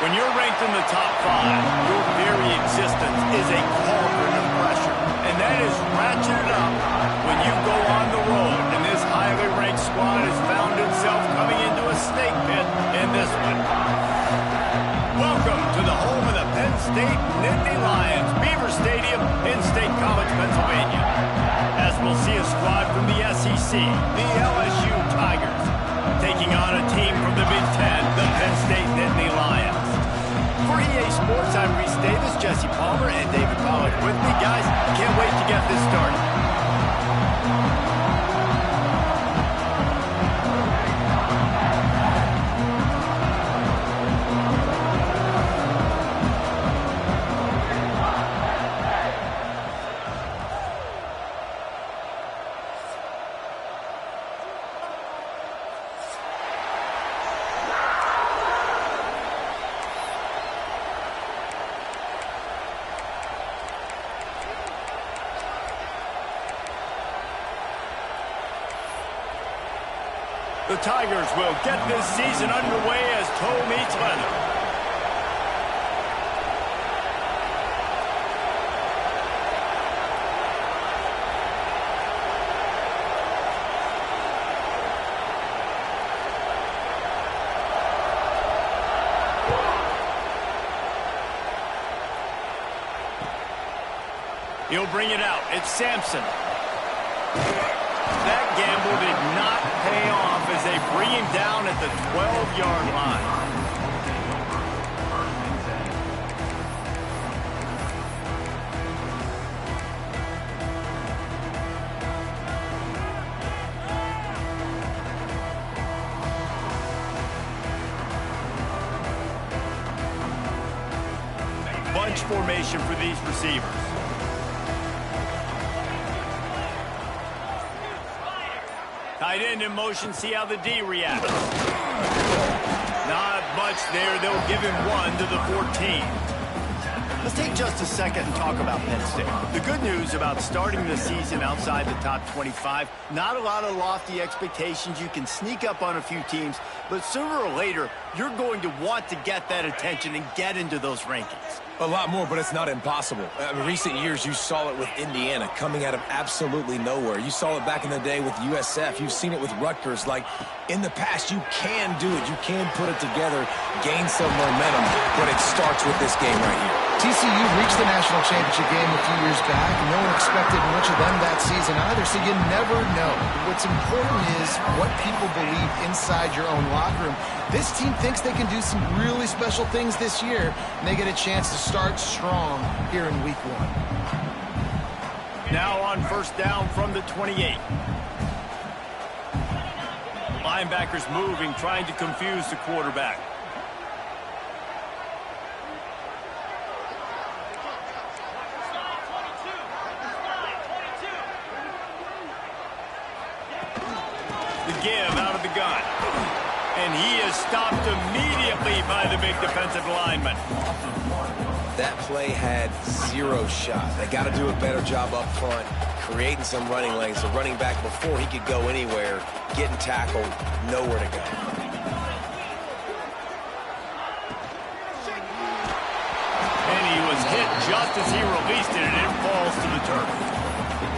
When you're ranked in the top 5, your very existence is a cauldron of pressure. And that is ratcheted up when you go on the road. And this highly ranked squad has found itself coming into a snake pit in this one. Welcome to the home of the Penn State Nittany Lions, Beaver Stadium in State College, Pennsylvania. As we'll see a squad from the SEC, the LSU Tigers, taking on a team from the Big Ten, the Penn State Nittany Lions. For EA Sports, I'm Reese Davis, Jesse Palmer, and David Pollack with me. Guys, can't wait to get this started. The Tigers will get this season underway as toe meets leather. He'll bring it out. It's Sampson. That gamble did not pay off as they bring him down at the 12-yard line. Bunch formation for these receivers. Tight end in motion, see how the D reacts. Not much there. They'll give him 1 to the 14. Let's take just a second and talk about Penn State. The good news about starting the season outside the top 25, not a lot of lofty expectations. You can sneak up on a few teams, but sooner or later, you're going to want to get that attention and get into those rankings. A lot more, but it's not impossible. In recent years, you saw it with Indiana coming out of absolutely nowhere. You saw it back in the day with USF. You've seen it with Rutgers. Like, in the past, you can do it. You can put it together, gain some momentum, but it starts with this game right here. TCU reached the national championship game a few years back, and no one expected much of them that season either, so you never know. What's important is what people believe inside your own locker room. This team thinks they can do some really special things this year, and they get a chance to start strong here in week 1. Now on first down from the 28. Linebackers moving, trying to confuse the quarterback. The give out of the gun. And he is stopped immediately by the big defensive lineman. That play had 0 shot. They got to do a better job up front, creating some running lanes. The running back, before he could go anywhere, getting tackled, nowhere to go. And he was hit just as he released it, and it falls to the turf.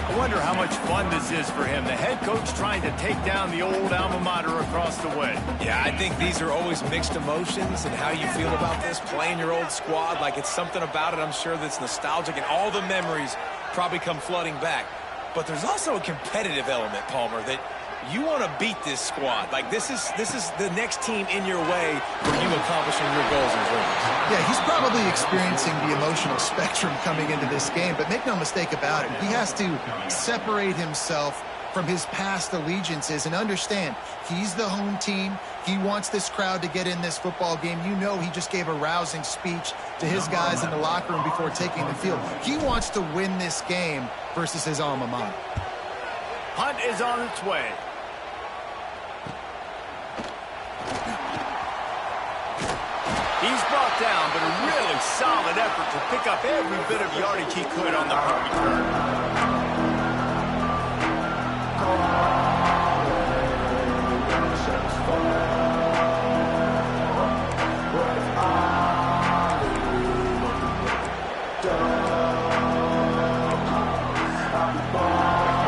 I wonder how much fun this is for him. The head coach trying to take down the old alma mater across the way. Yeah, I think these are always mixed emotions and how you feel about this, playing your old squad. Like, it's something about it, I'm sure, that's nostalgic, and all the memories probably come flooding back. But there's also a competitive element, Palmer, that you want to beat this squad. Like, this is the next team in your way for you accomplishing your goals and dreams. Yeah, he's probably experiencing the emotional spectrum coming into this game, but make no mistake about it, he has to separate himself from his past allegiances and understand he's the home team. He wants this crowd to get in this football game. You know, he just gave a rousing speech to his guys in the locker room before taking the field. He wants to win this game versus his alma mater. Hunt is on its way. He's brought down, but a really solid effort to pick up every bit of yardage he could on the punt return.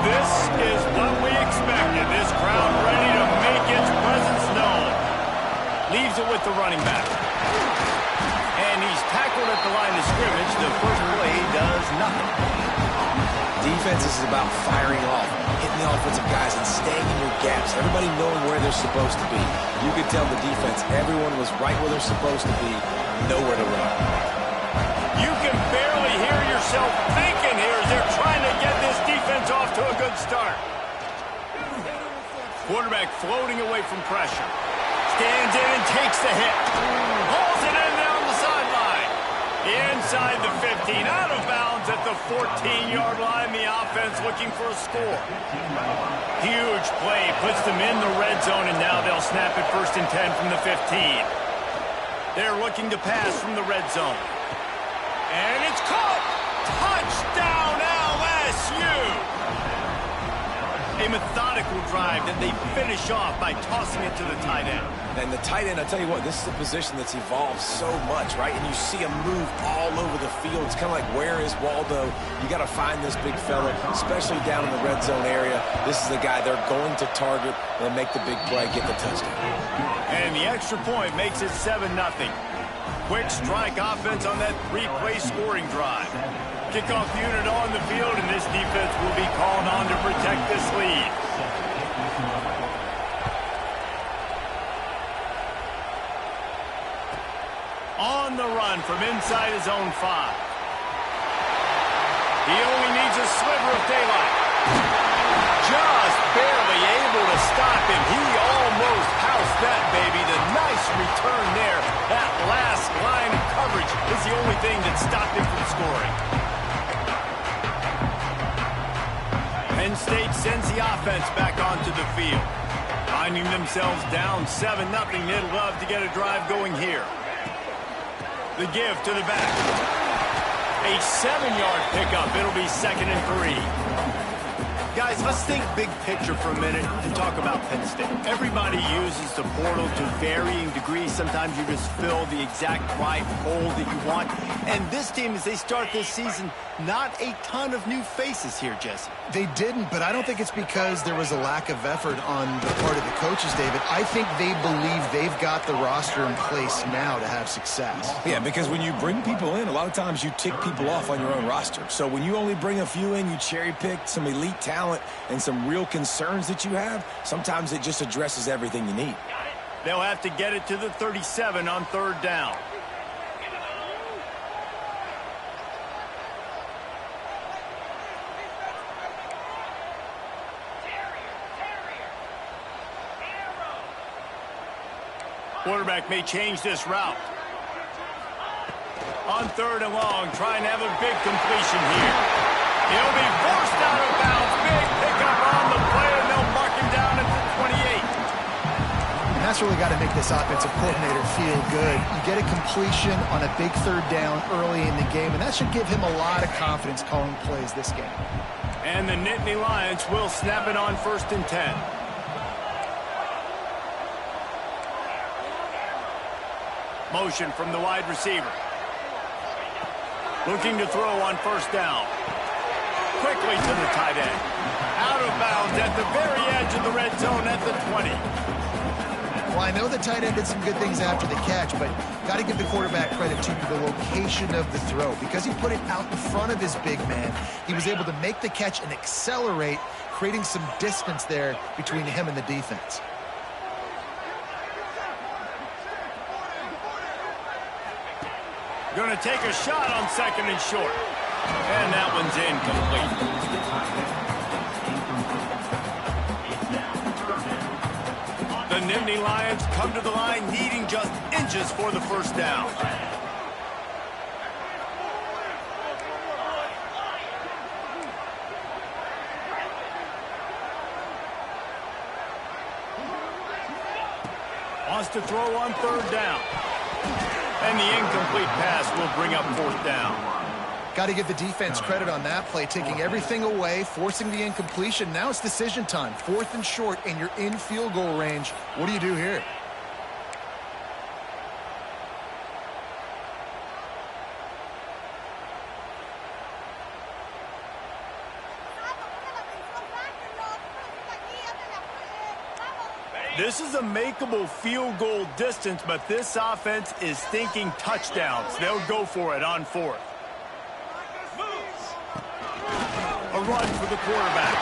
This is what we expected. This crowd ready to make its presence known. Leaves it with the running back. And he's tackled at the line of scrimmage. The first play does nothing. Defense is about firing off, hitting the offensive guys, and staying in your gaps. Everybody knowing where they're supposed to be. You could tell the defense, everyone was right where they're supposed to be, nowhere to run. You can barely hear yourself thinking here as they're trying to get this defense off to a good start. Quarterback floating away from pressure. Stands in and takes the hit. Hauls it in down the sideline. Inside the 15, out of bounds at the 14-yard line. The offense looking for a score. Huge play, puts them in the red zone, and now they'll snap it 1st and 10 from the 15. They're looking to pass from the red zone. And it's caught! Touchdown, LSU! A methodical drive that they finish off by tossing it to the tight end. And the tight end, I'll tell you what, this is a position that's evolved so much, right? And you see him move all over the field. It's kind of like, where is Waldo? You got to find this big fella, especially down in the red zone area. This is the guy they're going to target and make the big play, get the touchdown. And the extra point makes it 7-0. Quick strike offense on that 3-play scoring drive. Kickoff unit on the field, and this defense will be called on to protect this lead. On the run from inside his own 5. He only needs a sliver of daylight. Just barely able to stop him. He almost housed that baby. The nice return there. That last line of coverage is the only thing that stopped him from scoring. Penn State sends the offense back onto the field. Finding themselves down 7-0, they'd love to get a drive going here. The give to the back. A 7-yard pickup. It'll be 2nd and 3. Guys, let's think big picture for a minute and talk about Penn State. Everybody uses the portal to varying degrees. Sometimes you just fill the exact right hole that you want. And this team, as they start this season, not a ton of new faces here, Jesse. They didn't, but I don't think it's because there was a lack of effort on the part of the coaches, David. I think they believe they've got the roster in place now to have success. Yeah, because when you bring people in, a lot of times you tick people off on your own roster. So when you only bring a few in, you cherry-pick some elite talent and some real concerns that you have, sometimes it just addresses everything you need. They'll have to get it to the 37 on 3rd down. Quarterback may change this route. On 3rd and long, trying to have a big completion here. He'll be forced out of bounds. Big pickup on the play, and they'll mark him down at the 28. And that's really got to make this offensive coordinator feel good. You get a completion on a big 3rd down early in the game, and that should give him a lot of confidence calling plays this game. And the Nittany Lions will snap it on 1st and 10. Motion from the wide receiver. Looking to throw on 1st down. Quickly to the tight end. Out of bounds at the very edge of the red zone at the 20. Well, I know the tight end did some good things after the catch, but got to give the quarterback credit to the location of the throw. Because he put it out in front of his big man, he was able to make the catch and accelerate, creating some distance there between him and the defense. Going to take a shot on 2nd and short. And that one's incomplete. The Nittany Lions come to the line needing just inches for the 1st down. Wants to throw on 3rd down. And the incomplete pass will bring up 4th down. Got to give the defense credit on that play, taking everything away, forcing the incompletion. Now it's decision time. 4th and short, and you're in field goal range. What do you do here? This is a makeable field goal distance, but this offense is thinking touchdowns. They'll go for it on fourth. A run for the quarterback.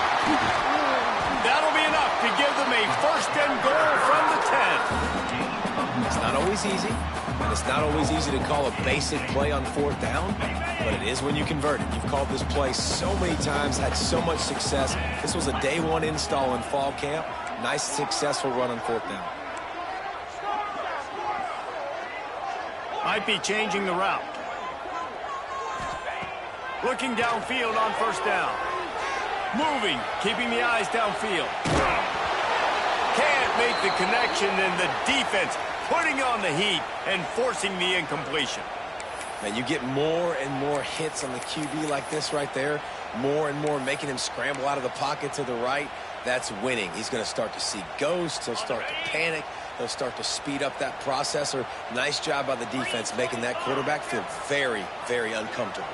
That'll be enough to give them a first and goal from the 10. It's not always easy, and it's not always easy to call a basic play on fourth down, but it is when you convert it. You've called this play so many times, had so much success. This was a day one install in fall camp. Nice, successful run on fourth down. Might be changing the route. Looking downfield on first down. Moving, keeping the eyes downfield. Can't make the connection, and the defense putting on the heat and forcing the incompletion. Man, you get more and more hits on the QB like this right there. More and more making him scramble out of the pocket to the right. That's winning. He's going to start to see ghosts. He'll start to panic. He'll start to speed up that processor. Nice job by the defense making that quarterback feel very, very uncomfortable.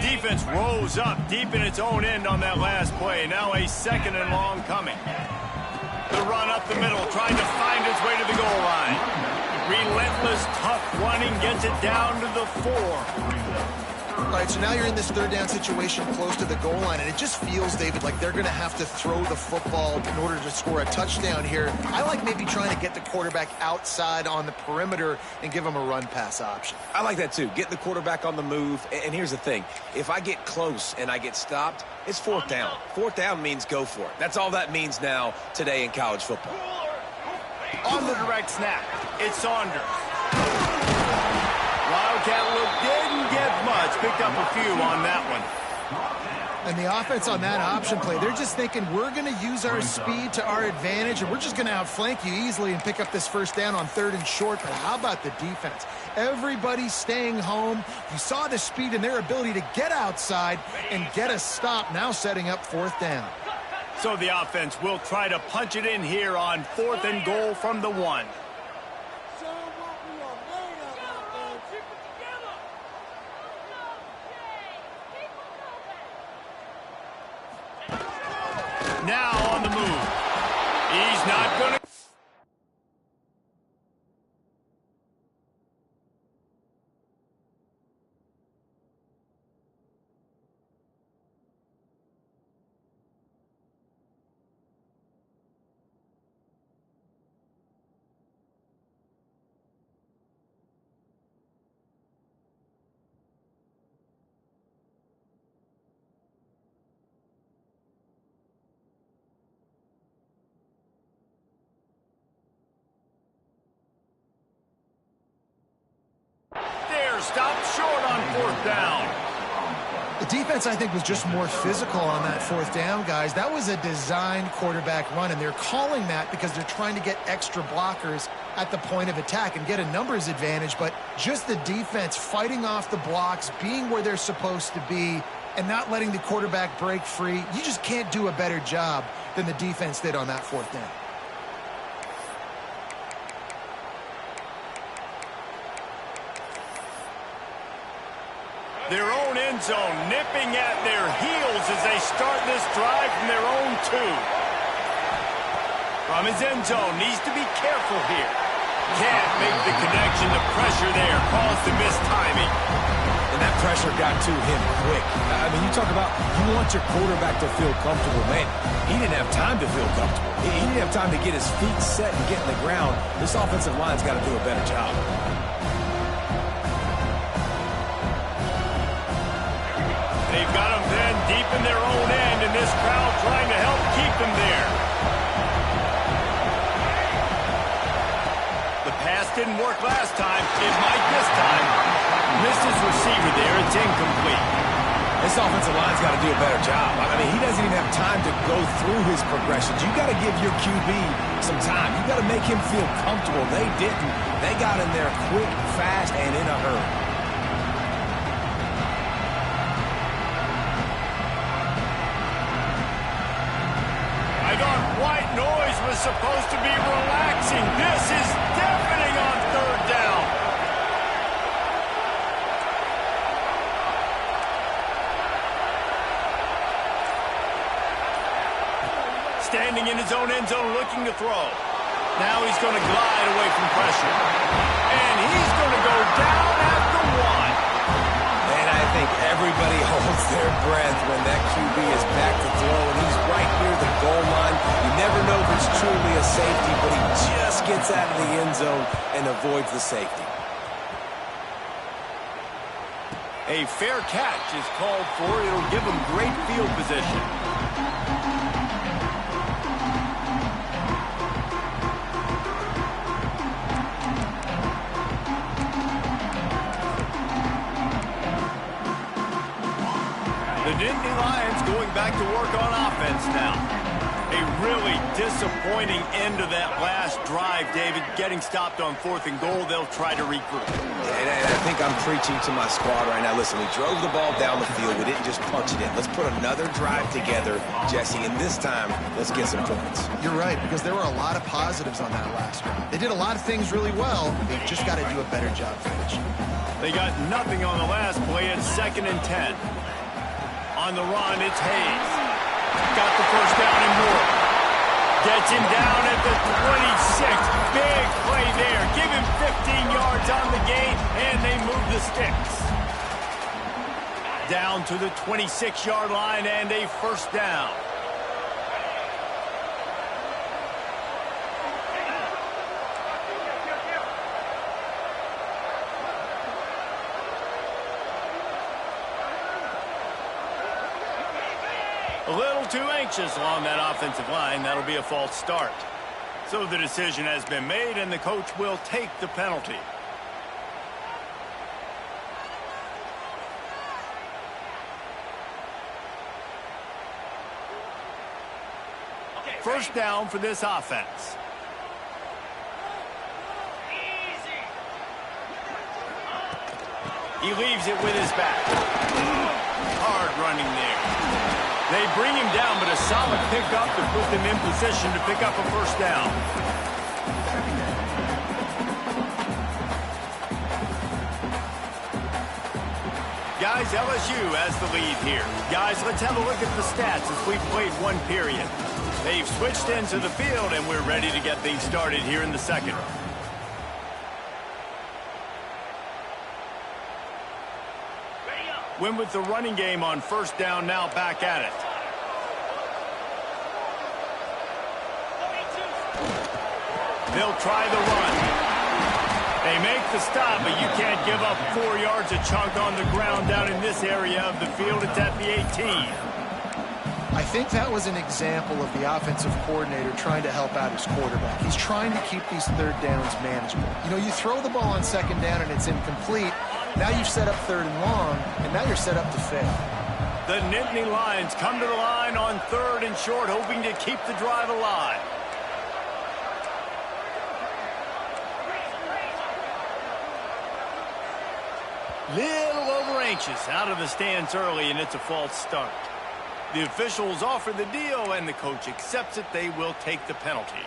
Defense rose up deep in its own end on that last play. Now a second and long coming. The run up the middle, trying to find its way to the goal line. Relentless, tough running, gets it down to the 4. All right, so now you're in this third down situation close to the goal line, and it just feels, David, like they're going to have to throw the football in order to score a touchdown here. I like maybe trying to get the quarterback outside on the perimeter and give him a run-pass option. I like that too. Get the quarterback on the move. And here's the thing. If I get close and I get stopped, it's fourth down. Fourth down means go for it. That's all that means now today in college football. On the direct snap, it's Saunders. Wildcat look didn't get much. Picked up a few on that one. And the offense on that option play, they're just thinking we're going to use our speed to our advantage, and we're just going to outflank you easily and pick up this first down on third and short. But how about the defense? Everybody's staying home. You saw the speed and their ability to get outside and get a stop, now setting up fourth down. So the offense will try to punch it in here on fourth and goal from the 1. Now on the move. He's not going to... Stopped short on fourth down. The defense, I think, was just more physical on that fourth down, guys. That was a designed quarterback run, and they're calling that because they're trying to get extra blockers at the point of attack and get a numbers advantage. But just the defense fighting off the blocks, being where they're supposed to be, and not letting the quarterback break free. You just can't do a better job than the defense did on that fourth down. Their own end zone nipping at their heels as they start this drive from their own 2. From his end zone, needs to be careful here. Can't make the connection. The pressure there caused the missed timing. And that pressure got to him quick. I mean, you talk about you want your quarterback to feel comfortable. Man, he didn't have time to feel comfortable. He didn't have time to get his feet set and get in the ground. This offensive line's got to do a better job. They've got them then deep in their own end, and this crowd trying to help keep them there. The pass didn't work last time. It might this time. Missed his receiver there. It's incomplete. This offensive line's got to do a better job. I mean, he doesn't even have time to go through his progressions. You got to give your QB some time. You got to make him feel comfortable. They didn't. They got in there quick, fast, and in a hurry. I thought white noise was supposed to be relaxing. This is deafening on third down. Standing in his own end zone looking to throw. Now he's going to glide away from pressure. And he's going to go down at the 1. And I think everybody holds their breath when that QB is back to throw, and he's right near the goal line. You never know if it's truly a safety, but he just gets out of the end zone and avoids the safety. A fair catch is called for. It'll give him great field position. The Nittany Lions going back to work on offense now. A really disappointing end to that last drive, David. Getting stopped on 4th and goal, they'll try to regroup. And I think I'm preaching to my squad right now. Listen, we drove the ball down the field. We didn't just punch it in. Let's put another drive together, Jesse, and this time, let's get some points. You're right, because there were a lot of positives on that last drive. They did a lot of things really well. They just got to do a better job finishing. They got nothing on the last play at 2nd and 10. On the run, it's Hayes. Got the first down and more. Gets him down at the 26. Big play there. Give him 15 yards on the gain, and they move the sticks. Down to the 26-yard line and a first down. A little too anxious along that offensive line. That'll be a false start. So the decision has been made, and the coach will take the penalty. First down for this offense. He leaves it with his back. Hard running there. They bring him down, but a solid pickup to put them in position to pick up a first down. Guys, LSU has the lead here. Guys, let's have a look at the stats as we've played one period. They've switched into the field, and we're ready to get things started here in the second. Win with the running game on first down, now back at it. They'll try the run. They make the stop, but you can't give up 4 yards a chunk on the ground down in this area of the field. It's at the 18. I think that was an example of the offensive coordinator trying to help out his quarterback. He's trying to keep these third downs manageable. You know, you throw the ball on second down and it's incomplete. Now you've set up 3rd and long, and now you're set up to fail. The Nittany Lions come to the line on 3rd and short, hoping to keep the drive alive. Little over anxious out of the stands early, and it's a false start. The officials offer the deal, and the coach accepts it. They will take the penalty.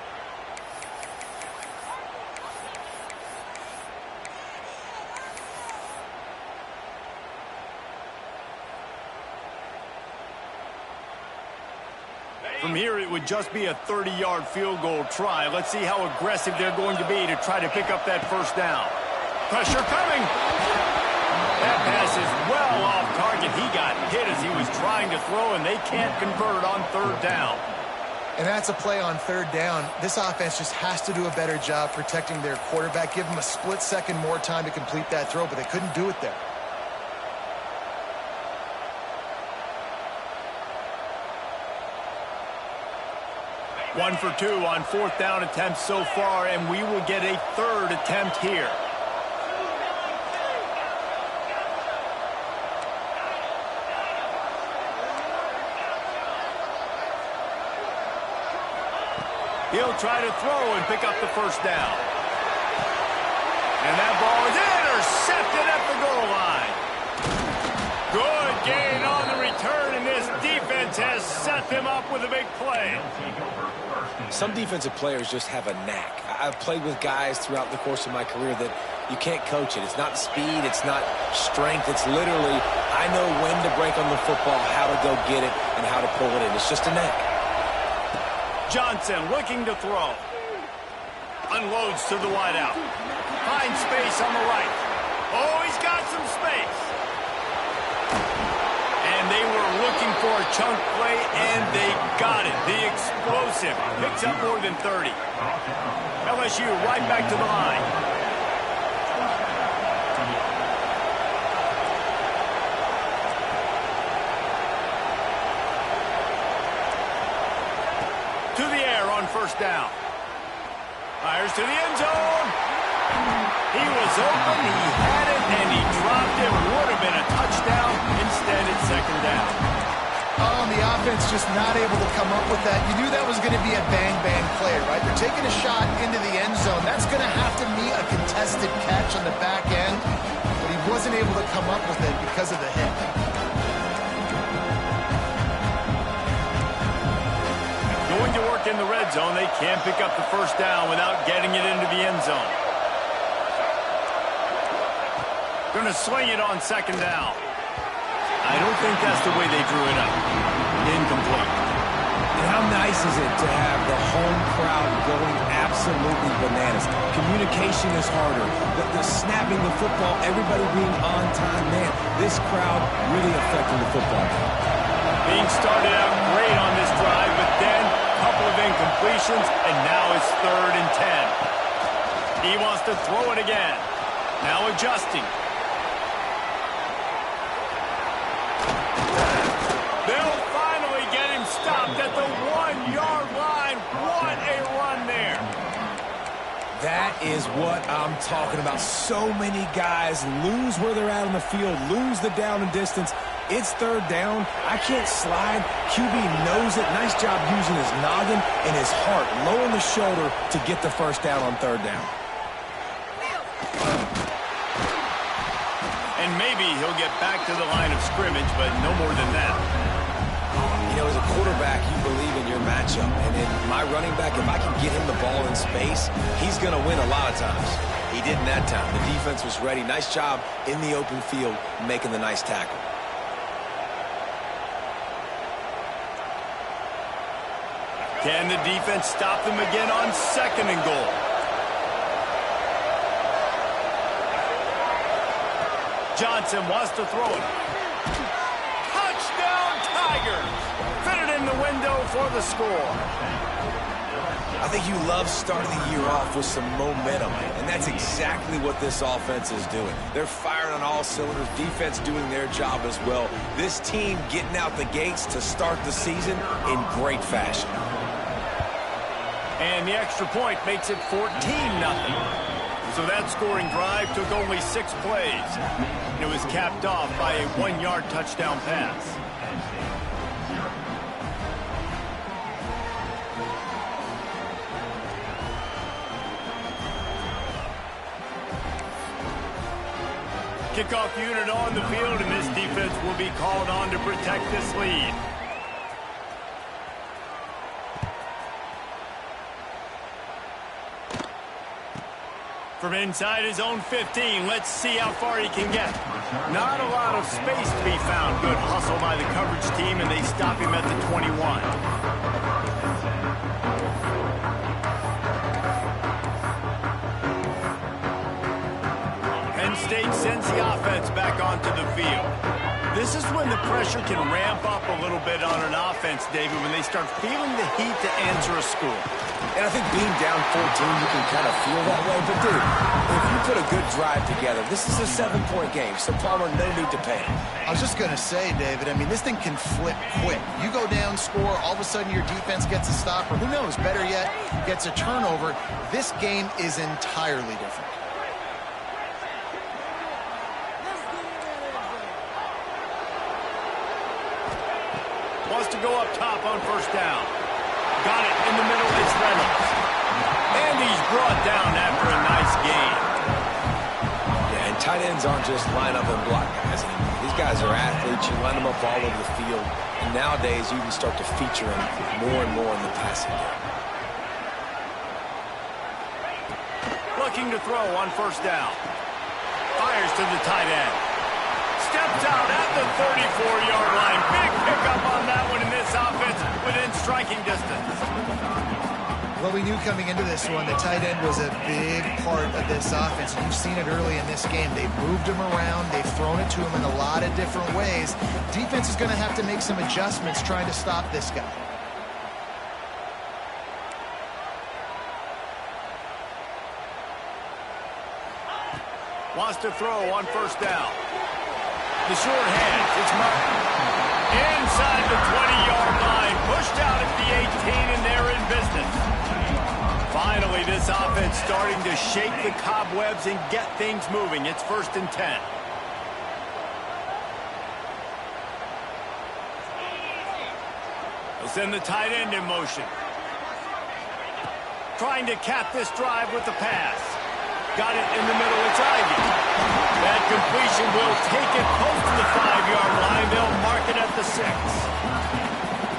From here, it would just be a 30-yard field goal try. Let's see how aggressive they're going to be to try to pick up that first down. Pressure coming. That pass is well off target. He got hit as he was trying to throw, and they can't convert on 3rd down. And that's a play on 3rd down. This offense just has to do a better job protecting their quarterback. Give them a split second more time to complete that throw, but they couldn't do it there. One for 2 on 4th down attempts so far, and we will get a 3rd attempt here. He'll try to throw and pick up the first down. And that ball is intercepted at the goal line. Good gain on the return, and this defense has set them up with a big play. Some defensive players just have a knack. I've played with guys throughout the course of my career that you can't coach it. It's not speed, it's not strength. It's literally, I know when to break on the football, how to go get it, and how to pull it in. It's just a knack. Johnson looking to throw. Unloads to the wideout. Finds space on the right. Oh, he's got some space. And they were looking for a chunk play, and they got it. The explosive picks up more than 30. LSU right back to the line. To the air on first down. Fires to the end zone. He was open, he had it, and he dropped it. Would have been a touchdown. Instead, it's second down. Oh, and the offense just not able to come up with that. You knew that was going to be a bang-bang play, right? They're taking a shot into the end zone. That's going to have to be a contested catch on the back end, but he wasn't able to come up with it because of the hit. Going to work in the red zone. They can't pick up the first down without getting it into the end zone. Going to swing it on second down. I don't think that's the way they drew it up. Incomplete. And how nice is it to have the home crowd going absolutely bananas? Communication is harder. The snapping the football, everybody being on time. Man, this crowd really affecting the football game. Being started out great on this drive, but then a couple of incompletions, and now it's 3rd and 10. He wants to throw it again. Now adjusting. They'll finally get him stopped at the 1-yard line. What a run there. That is what I'm talking about. So many guys lose where they're at on the field, lose the down and distance. It's 3rd down. I can't slide. QB knows it. Nice job using his noggin and his heart, low on the shoulder to get the first down on 3rd down. And maybe he'll get back to the line of scrimmage, but no more than that. You know, as a quarterback, you believe in your matchup. And in my running back, if I can get him the ball in space, he's going to win a lot of times. He didn't that time. The defense was ready. Nice job in the open field making the nice tackle. Can the defense stop them again on 2nd and goal? Johnson wants to throw it. Touchdown, Tigers! Fit it in the window for the score. I think you love starting the year off with some momentum, and that's exactly what this offense is doing. They're firing on all cylinders, defense doing their job as well. This team getting out the gates to start the season in great fashion. And the extra point makes it 14-0. So that scoring drive took only 6 plays. It was capped off by a 1-yard touchdown pass. Kickoff unit on the field, and this defense will be called on to protect this lead. From inside his own 15, let's see how far he can get. Not a lot of space to be found. Good hustle by the coverage team, and they stop him at the 21. Penn State sends the offense back onto the field. This is when the pressure can ramp up a little bit on an offense, David, when they start feeling the heat to answer a score. And I think being down 14, you can kind of feel that way. But, dude, if you put a good drive together, this is a 7-point game. So, Palmer, no need to panic. I was just going to say, David, I mean, this thing can flip quick. You go down, score, all of a sudden your defense gets a stop, or who knows, better yet, gets a turnover. This game is entirely different. Wants to go up top on first down. Got it in the middle. It's Reynolds. brought down after a nice gain. Yeah, and tight ends aren't just line up and block guys anymore. These guys are athletes. You line them up all over the field. And nowadays, you can start to feature them more and more in the passing game. Looking to throw on first down. Fires to the tight end. Steps out at the 34-yard line. Big pickup on that one in this offense within striking distance. Well, we knew coming into this one the tight end was a big part of this offense. You've seen it early in this game. They've moved him around. They've thrown it to him in a lot of different ways. Defense is going to have to make some adjustments trying to stop this guy. Wants to throw on first down. The short hand, it's Martin. Inside the 20-yard line, pushed out at the 18, and they're in business. Finally, this offense starting to shake the cobwebs and get things moving. It's 1st and 10. They'll send the tight end in motion. Trying to cap this drive with the pass. Got it in the middle. It's Ivy. That completion will take it close to the 5-yard line. They'll mark it at the 6.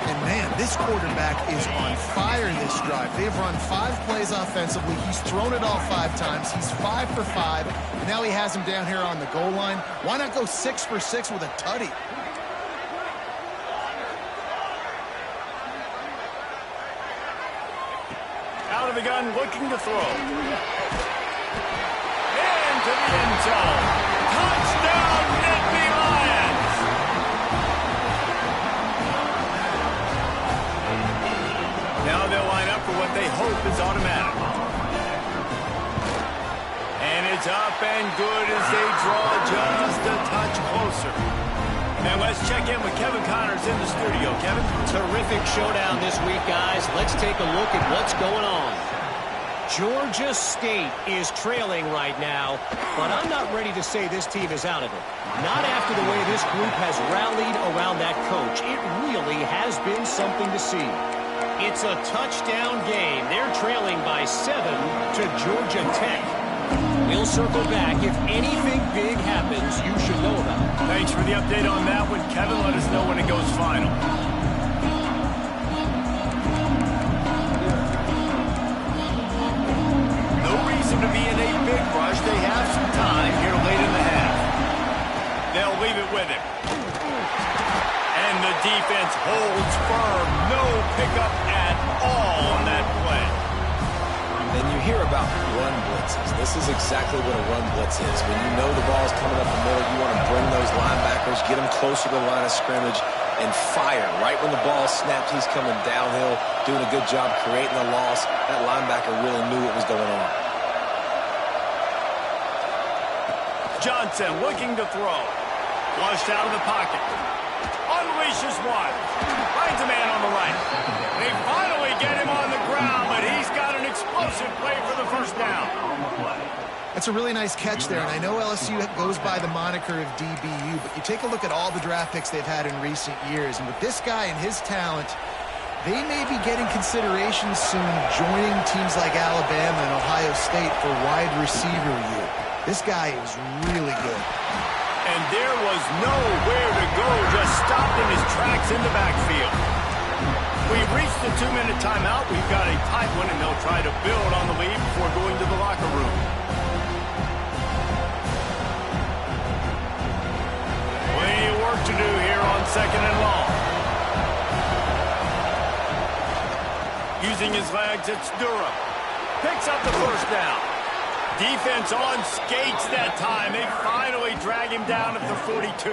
And man, this quarterback is on fire this drive. They've run 5 plays offensively. He's thrown it all 5 times. He's 5 for 5. And now he has him down here on the goal line. Why not go 6 for 6 with a tutty? Out of the gun, looking to throw. To the end zone. Touchdown, Nittany Lions! Now they'll line up for what they hope is automatic. And it's up and good as they draw just a touch closer. And let's check in with Kevin Connors in the studio. Kevin? Terrific showdown this week, guys. Let's take a look at what's going on. Georgia State is trailing right now, but I'm not ready to say this team is out of it. Not after the way this group has rallied around that coach. It really has been something to see. It's a touchdown game. They're trailing by 7 to Georgia Tech. We'll circle back. If anything big happens, you should know about it. Thanks for the update on that one, Kevin. Let us know when it goes final. To be in a big rush. They have some time here late in the half. They'll leave it with him. And the defense holds firm. No pickup at all on that play. And you hear about run blitzes. This is exactly what a run blitz is. When you know the ball's coming up the middle, you want to bring those linebackers, get them closer to the line of scrimmage, and fire. Right when the ball snaps, he's coming downhill, doing a good job creating a loss. That linebacker really knew what was going on. Johnson looking to throw. Flushed out of the pocket. Unleashes one. Finds a man on the right. They finally get him on the ground, but he's got an explosive play for the first down. That's a really nice catch there, and I know LSU goes by the moniker of DBU, but you take a look at all the draft picks they've had in recent years, and with this guy and his talent, they may be getting consideration soon joining teams like Alabama and Ohio State for wide receiver year. This guy is really good. And there was nowhere to go, just stopped in his tracks in the backfield. We've reached the 2-minute timeout. We've got a tight one, and they'll try to build on the lead before going to the locker room. Plenty of work to do here on 2nd and long. Using his legs, it's Durham. Picks up the first down. Defense on skates that time. They finally drag him down at the 42.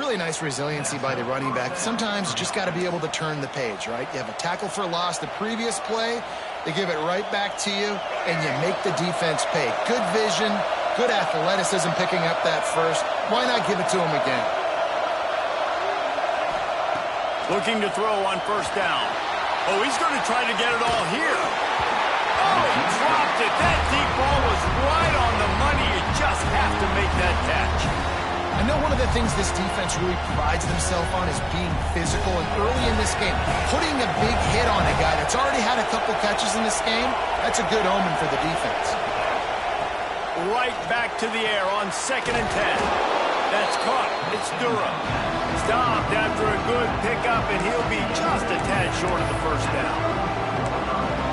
Really nice resiliency by the running back. Sometimes you just got to be able to turn the page, right? You have a tackle for loss the previous play. They give it right back to you, and you make the defense pay. Good vision, good athleticism picking up that first. Why not give it to him again? Looking to throw on first down. Oh, he's going to try to get it all here. Oh, he dropped it. That deep ball was right on the money. You just have to make that catch. I know one of the things this defense really prides themselves on is being physical, and early in this game, putting a big hit on a guy that's already had a couple couple catches in this game, that's a good omen for the defense. Right back to the air on 2nd and 10. That's caught. It's Durham. Stopped after a good pickup, and he'll be just a tad short of the first down.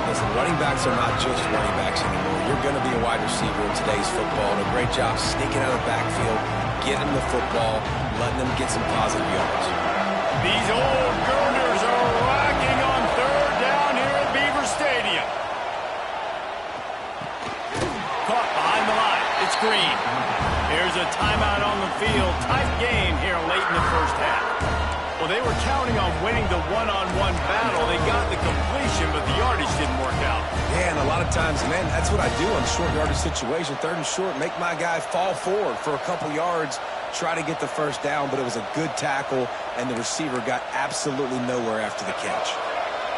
Listen, running backs are not just running backs anymore. You're going to be a wide receiver in today's football. And a great job sneaking out of the backfield, getting the football, letting them get some positive yards. These old girders are rocking on 3rd down here at Beaver Stadium. Caught behind the line. It's Green. Here's a timeout on the field. Tight game here late in the first half. Well, they were counting on winning the one-on-one battle. They got the completion, but the yardage didn't work out. Yeah, and a lot of times, man, that's what I do on short yardage situation. 3rd and short, make my guy fall forward for a couple yards, try to get the first down, but it was a good tackle, and the receiver got absolutely nowhere after the catch.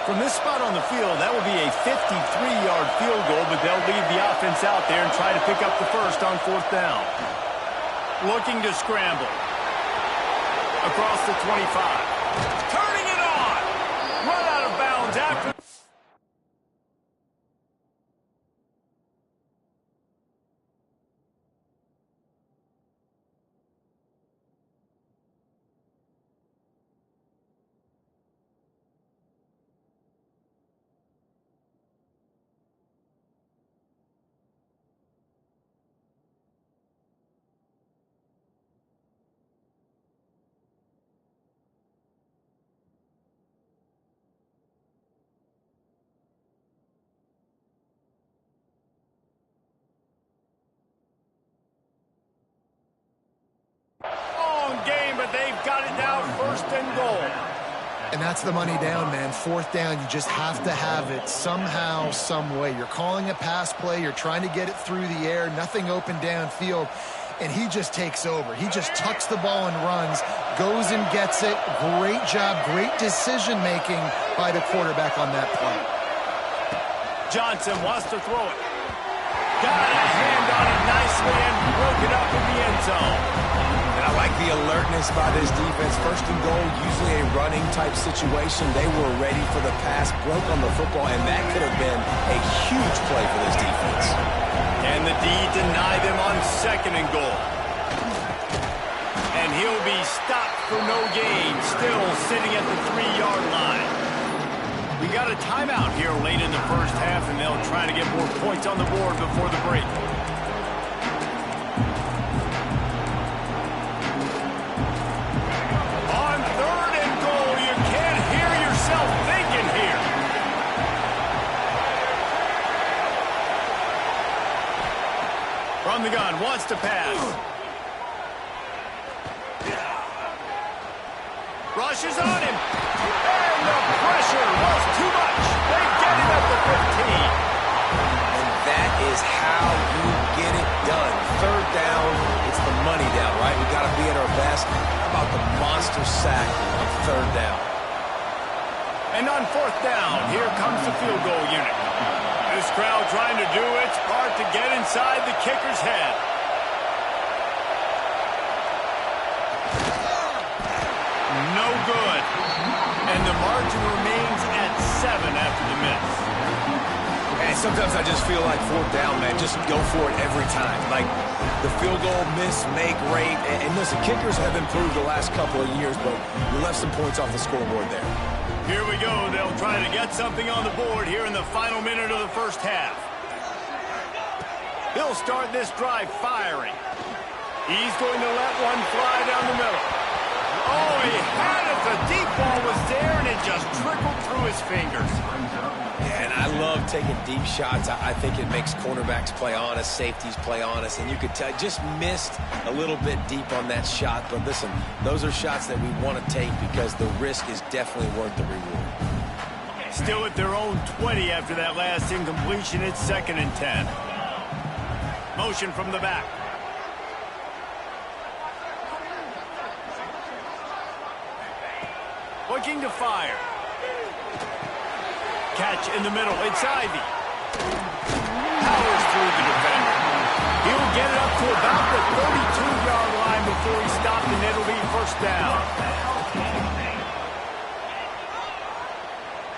From this spot on the field, that will be a 53-yard field goal, but they'll leave the offense out there and try to pick up the first on 4th down. Looking to scramble. Across the 25. Turning it on. Run out of bounds after. Game, but they've got it now 1st and goal. And that's the money down, man. 4th down, you just have to have it somehow, some way. You're calling a pass play. You're trying to get it through the air. Nothing open downfield. And he just takes over. He just tucks the ball and runs, goes and gets it. Great job, great decision-making by the quarterback on that play. Johnson wants to throw it. Got a hand on it nicely and broke it up in the end zone. I like the alertness by this defense. 1st and goal, usually a running type situation. They were ready for the pass, broke on the football, and that could have been a huge play for this defense. And the D denied them on 2nd and goal. And he'll be stopped for no gain, still sitting at the 3-yard line. We got a timeout here late in the first half, and they'll try to get more points on the board before the break. From the gun, wants to pass. Rushes on him. And the pressure was too much. They get it at the 15. And that is how you get it done. 3rd down, it's the money down, right? We got to be at our best. How about the monster sack on 3rd down? And on 4th down, here comes the field goal unit. This crowd trying to do its part to get inside the kicker's head. No good. And the margin remains at 7 after the miss. And sometimes I just feel like 4th down, man, just go for it every time. Like the field goal, miss, make, rate. And listen, kickers have improved the last couple of years, but you left some points off the scoreboard there. Here we go. They'll try to get something on the board here in the final minute of the first half. He'll start this drive firing. He's going to let one fly down the middle. Oh, he had it. The deep ball was there, and it just trickled through his fingers. Yeah, and I love taking deep shots. I think it makes cornerbacks play honest, safeties play honest, and you could tell just missed a little bit deep on that shot. But listen, those are shots that we want to take because the risk is definitely worth the reward. Still at their own 20 after that last incompletion. It's 2nd and 10. Motion from the back. Looking to fire. Catch in the middle. It's Ivy. Powers through the defender. He'll get it up to about the 32-yard line before he stopped, and it'll be 1st down.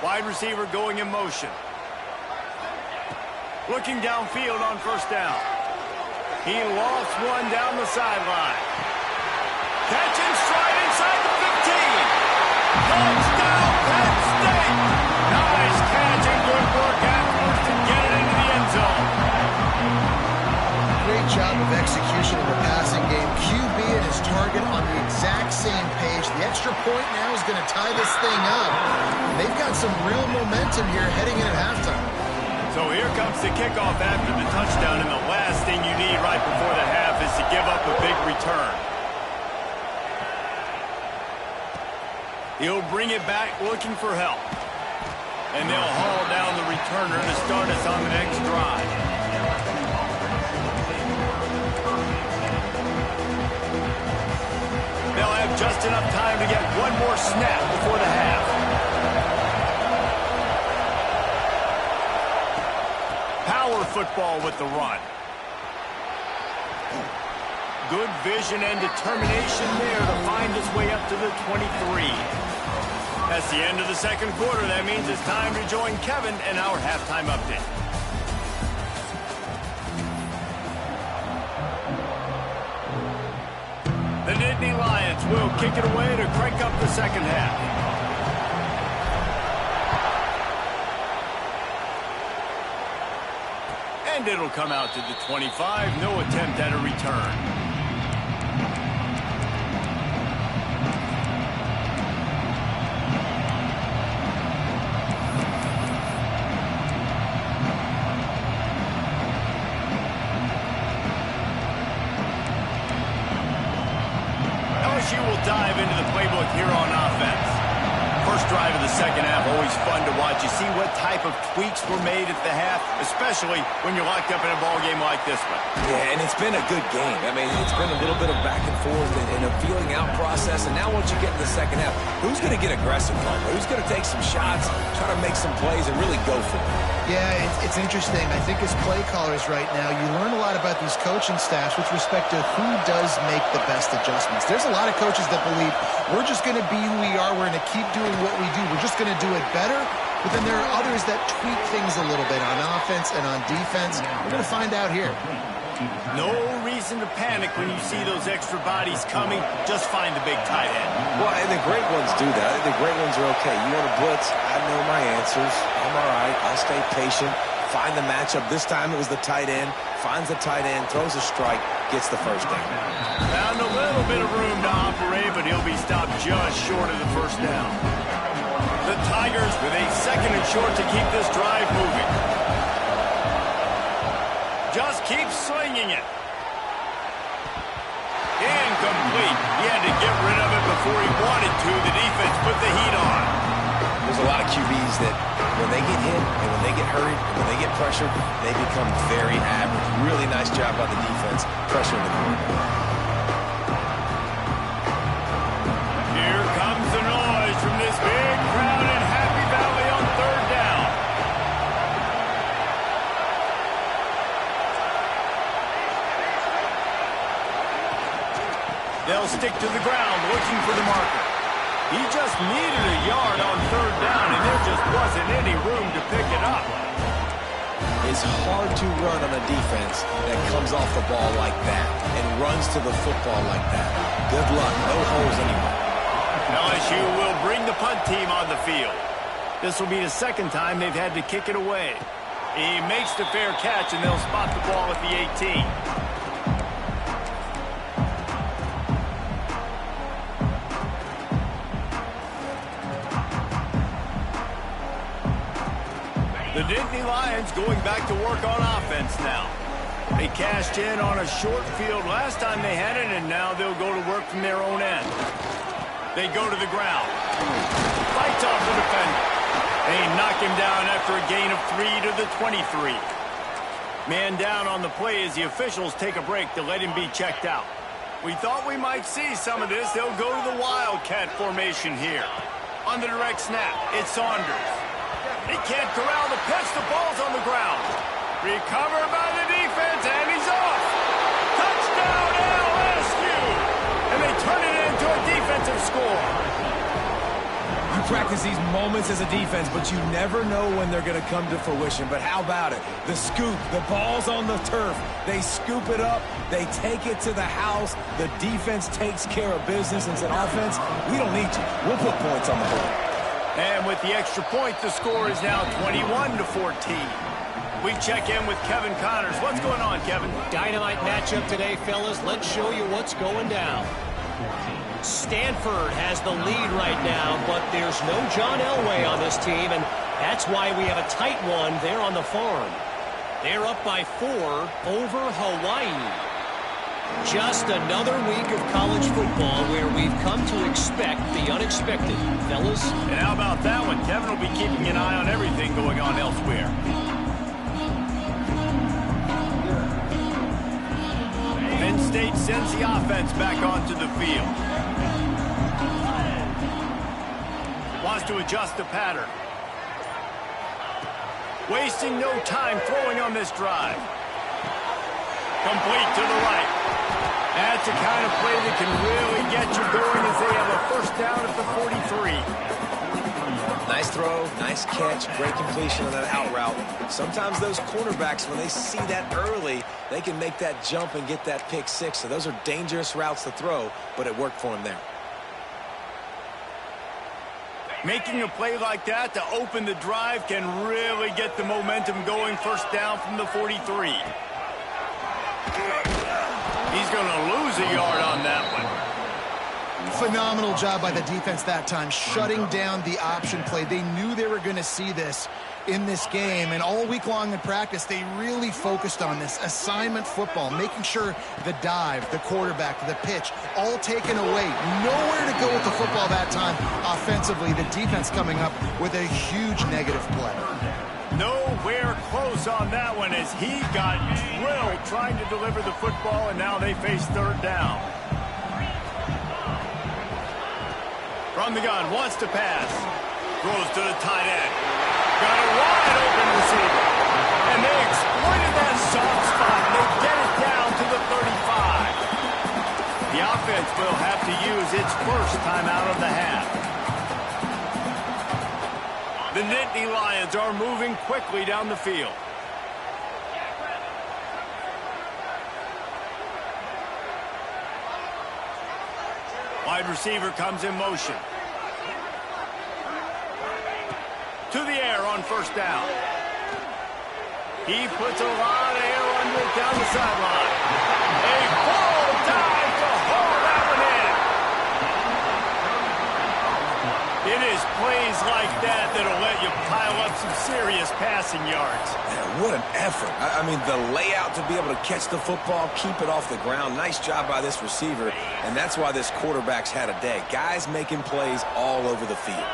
Wide receiver going in motion. Looking downfield on first down. He lost one down the sideline. Catch and stride inside the 15. Touchdown, Penn State. Nice catch and good work afterwards to get it into the end zone. Great job of execution in the passing game. QB and his target on the exact same page. The extra point now is going to tie this thing up. And they've got some real momentum here heading in at halftime. So here comes the kickoff after the touchdown, and the last thing you need right before the half is to give up a big return. He'll bring it back looking for help. And they'll haul down the returner to start us on the next drive. They'll have just enough time to get one more snap before the half. Power football with the run. Good vision and determination there to find his way up to the 23. That's the end of the second quarter. That means it's time to join Kevin in our halftime update. The Nittany Lions will kick it away to crank up the second half. And it'll come out to the 25. No attempt at a return. LSU will dive into the playbook here on offense. First drive of the second half, always fun to watch. You see what type of tweaks were made at the half, especially when you're locked up in a ball game like this one. Yeah, and it's been a good game. I mean, it's been a little bit of back and forth and a feeling out process. And now once you get in the second half, who's going to get aggressive, Palmer? Who's going to take some shots, try to make some plays, and really go for it? Yeah, it's interesting. I think as play callers right now, you learn a lot about these coaching staffs with respect to who does make the best adjustments. There's a lot of coaches that believe we're just going to be who we are. We're going to keep doing what we do. We're just going to do it better. But then there are others that tweak things a little bit on offense and on defense. We're going to find out here. No reason to panic when you see those extra bodies coming. Just find the big tight end. Well, and the great ones do that. The great ones are okay. You want to blitz? I know my answers. I'm all right. I'll stay patient. Find the matchup. This time it was the tight end. Finds the tight end, throws a strike, gets the first down. Found a little bit of room to operate, but he'll be stopped just short of the first down. The Tigers with a second and short to keep this drive moving. Just keep swinging it. Incomplete. He had to get rid of it before he wanted to. The defense put the heat on. There's a lot of QBs that when they get hit and when they get hurried and when they get pressured, they become very average. Really nice job by the defense pressuring the quarterback. Here comes the noise from this big crowd in Happy Valley on third down. They'll stick to the ground looking for the marker. He just needed a yard on third down, and there just wasn't any room to pick it up. It's hard to run on a defense that comes off the ball like that and runs to the football like that. Good luck. No holes anywhere. LSU will bring the punt team on the field. This will be the second time they've had to kick it away. He makes the fair catch, and they'll spot the ball at the 18. The Nittany Lions going back to work on offense now. They cashed in on a short field last time they had it, and now they'll go to work from their own end. They go to the ground. Fights off the defender. They knock him down after a gain of 3 to the 23. Man down on the play as the officials take a break to let him be checked out. We thought we might see some of this. They'll go to the Wildcat formation here. On the direct snap, it's Saunders. He can't corral the pitch. The ball's on the ground. Recovered by the defense, and he's off. Touchdown, LSU! And they turn it into a defensive score. practice these moments as a defense, but you never know when they're going to come to fruition. But how about it? The scoop, the ball's on the turf. They scoop it up. They take it to the house. The defense takes care of business and said, offense, we don't need you. We'll put points on the board. And with the extra point, the score is now 21-14. We check in with Kevin Connors. What's going on, Kevin? Dynamite matchup today, fellas. Let's show you what's going down. Stanford has the lead right now, but there's no John Elway on this team, and that's why we have a tight one there on the farm. They're up by 4 over Hawaii. Just another week of college football where we've come to expect the unexpected, fellas. And how about that one? Kevin will be keeping an eye on everything going on elsewhere. Penn State sends the offense back onto the field. Wants to adjust the pattern. Wasting no time throwing on this drive. Complete to the right. That's the kind of play that can really get you going as they have a first down at the 43. Nice throw, nice catch, great completion on that out route. Sometimes those cornerbacks, when they see that early, they can make that jump and get that pick six. So those are dangerous routes to throw, but it worked for him there. Making a play like that to open the drive can really get the momentum going. First down from the 43. He's going to lose a yard on that one. Phenomenal job by the defense that time, shutting down the option play. They knew they were going to see this in this game, and all week long in practice, they really focused on this assignment football, making sure the dive, the quarterback, the pitch, all taken away. Nowhere to go with the football that time offensively. The defense coming up with a huge negative play. Nowhere close on that one as he got drilled trying to deliver the football, and now they face third down. From the gun, wants to pass. Throws to the tight end. Got a wide open receiver. And they exploited that soft spot. They get it down to the 35. The offense will have to use its first timeout of the half. The Nittany Lions are moving quickly down the field. Wide receiver comes in motion. To the air on first down. He puts a lot of air under it down the sideline. A full dive to haul that one in. It is plays like that that'll let you pile up some serious passing yards. Man, what an effort. I mean, the layout to be able to catch the football, keep it off the ground. Nice job by this receiver, and that's why this quarterback's had a day. Guys making plays all over the field.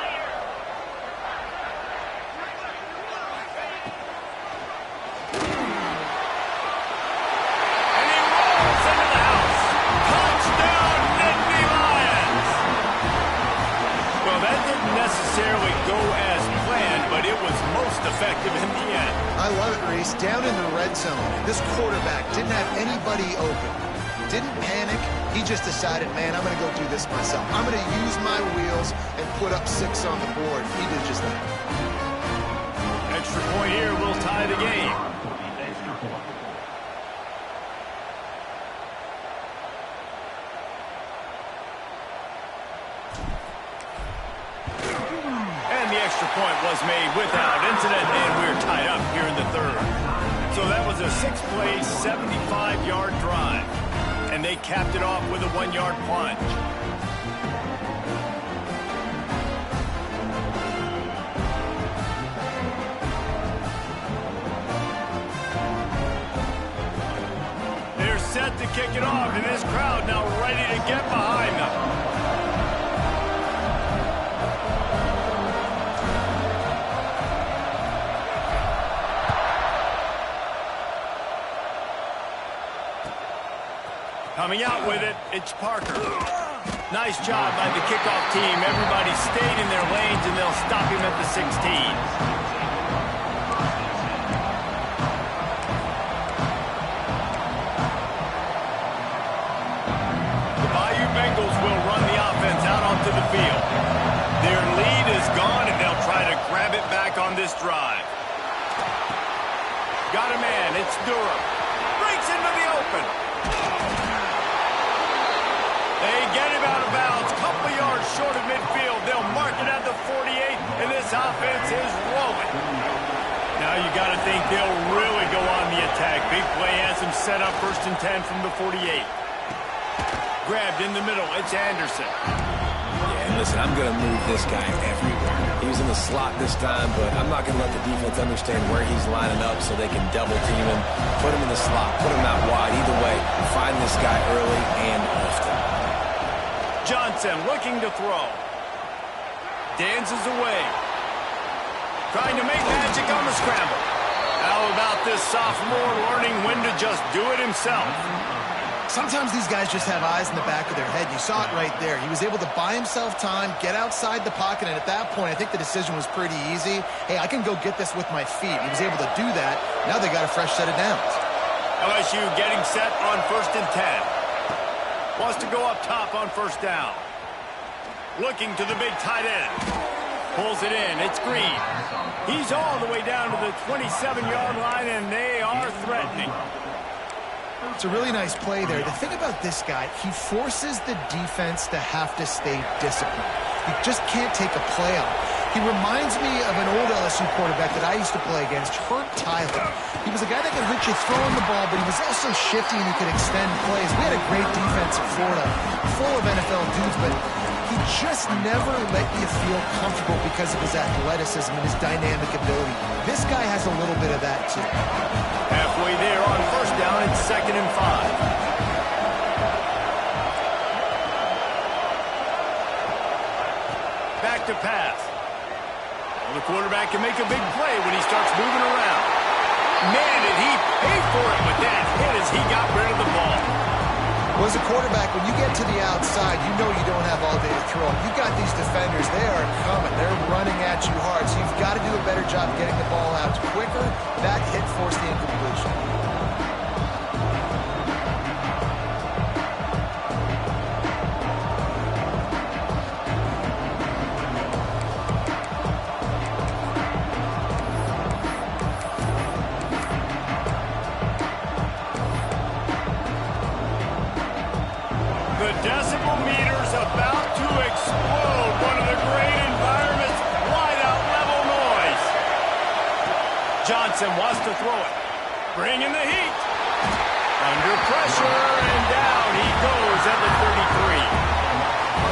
Necessarily go as planned, but it was most effective in the end. I love it, Reese. Down in the red zone, this quarterback didn't have anybody open. Didn't panic. He just decided, man, I'm going to go do this myself. I'm going to use my wheels and put up 6 on the board. He did just that. Extra point here will tie the game. Point was made without incident, and we're tied up here in the third. So that was a 6-play, 75-yard drive, and they capped it off with a 1-yard plunge. They're set to kick it off, and this crowd now ready to get behind them. Coming out with it, it's Parker. Nice job by the kickoff team. Everybody stayed in their lanes, and they'll stop him at the 16. The Bayou Bengals will run the offense out onto the field. Their lead is got a man. It's Durham. Breaks into the open. They get him out of bounds. Couple of yards short of midfield. They'll mark it at the 48, and this offense is rolling. Now you got to think they'll really go on the attack. Big play has them set up 1st and 10 from the 48. Grabbed in the middle. It's Anderson. Yeah, and listen, I'm going to move this guy everywhere. He was in the slot this time, but I'm not going to let the defense understand where he's lining up so they can double team him, put him in the slot, put him out wide. Either way, find this guy early and often. Johnson looking to throw. Dances away. Trying to make magic on the scramble. How about this sophomore learning when to just do it himself? Sometimes these guys just have eyes in the back of their head. You saw it right there. He was able to buy himself time, get outside the pocket, and at that point, I think the decision was pretty easy. Hey, I can go get this with my feet. He was able to do that. Now they got a fresh set of downs. LSU getting set on 1st and 10. Wants to go up top on 1st down. Looking to the big tight end. Pulls it in. It's Green. He's all the way down to the 27-yard line, and they are threatening. It's a really nice play there. The thing about this guy, he forces the defense to have to stay disciplined. You just can't take a play on. He reminds me of an old LSU quarterback that I used to play against, Herb Tyler. He was a guy that could hurt you throwing the ball, but he was also shifty and he could extend plays. We had a great defense in Florida, full of NFL dudes, but he just never let you feel comfortable because of his athleticism and his dynamic ability. This guy has a little bit of that, too. Halfway there on 1st down, it's 2nd and 5. Back to pass. Well, the quarterback can make a big play when he starts moving around. Man, did he pay for it with that hit as he got rid of the ball. Well, as a quarterback, when you get to the outside, you know you don't have all day to throw. You got these defenders. They are coming. They're running at you hard, so you've got to do a better job getting the ball out quicker. That hit forced the incompletion. Decibel meters about to explode. One of the great environments. Wide out level noise. Johnson wants to throw it. Bringing the heat. Under pressure and down he goes at the 33.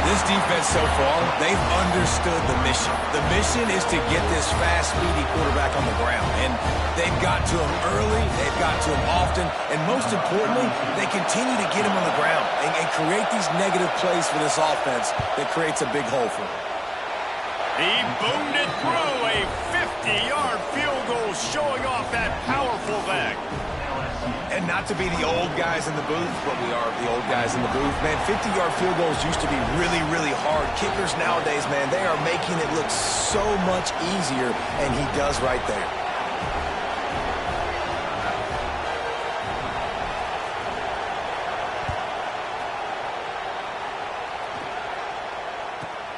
This defense so far, they've understood the mission. The mission is to get this fast, speedy quarterback on the ground. And they've got to him early, they've got to him often, and most importantly, they continue to get him on the ground and create these negative plays for this offense that creates a big hole for him. He boomed it through a 50-yard field goal, showing off that powerful leg. And not to be the old guys in the booth, but we are the old guys in the booth. Man, 50-yard field goals used to be really, really hard. Kickers nowadays, man, they are making it look so much easier, and he does right there.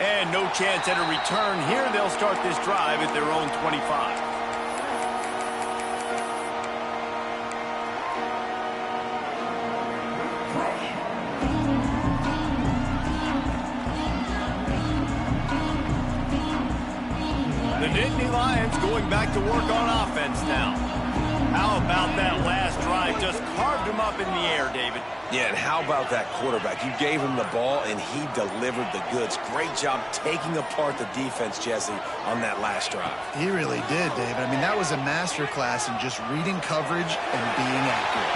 And no chance at a return here. They'll start this drive at their own 25. The Nittany Lions going back to work on offense now. How about that last drive? Just carved him up in the air, David. Yeah, and how about that quarterback? You gave him the ball, and he delivered the goods. Great job taking apart the defense, Jesse, on that last drive. He really did, David. I mean, that was a masterclass in just reading coverage and being accurate.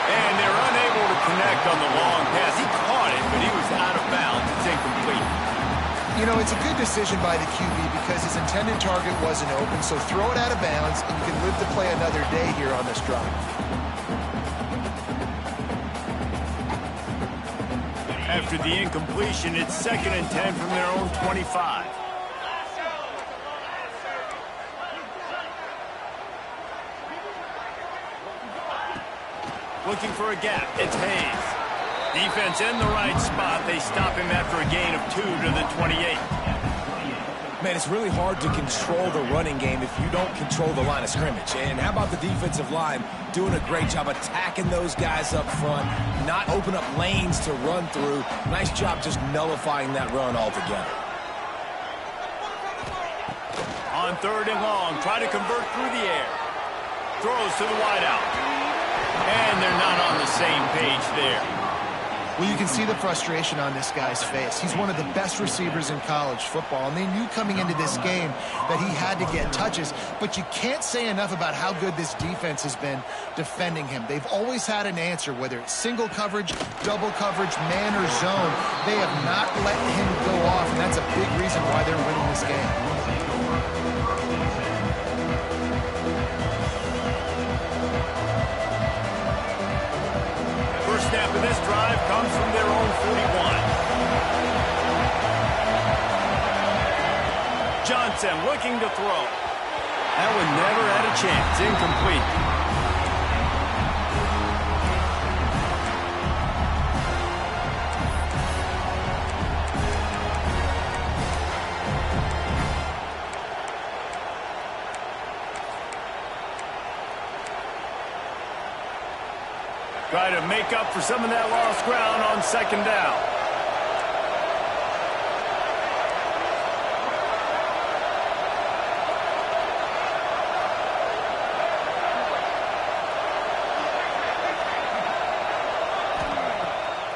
And they're unable to connect on the long pass. He caught it, but he was out of bounds. It's incomplete. You know, it's a good decision by the QB because his intended target wasn't open, so throw it out of bounds, and you can live to play another day here on this drive. After the incompletion, it's 2nd and 10 from their own 25. Looking for a gap. It's Hayes. Defense in the right spot. They stop him after a gain of 2 to the 28. Man, it's really hard to control the running game if you don't control the line of scrimmage. And how about the defensive line doing a great job attacking those guys up front, not open up lanes to run through. Nice job just nullifying that run altogether. On 3rd and long, try to convert through the air. Throws to the wideout. And they're not on the same page there. Well, you can see the frustration on this guy's face. He's one of the best receivers in college football, and they knew coming into this game that he had to get touches, but you can't say enough about how good this defense has been defending him. They've always had an answer, whether it's single coverage, double coverage, man or zone. They have not let him go off, and that's a big reason why they're winning this game. Snap of this drive comes from their own 41. Johnson looking to throw. That one never had a chance. Incomplete. Try to make up for some of that lost ground on 2nd down.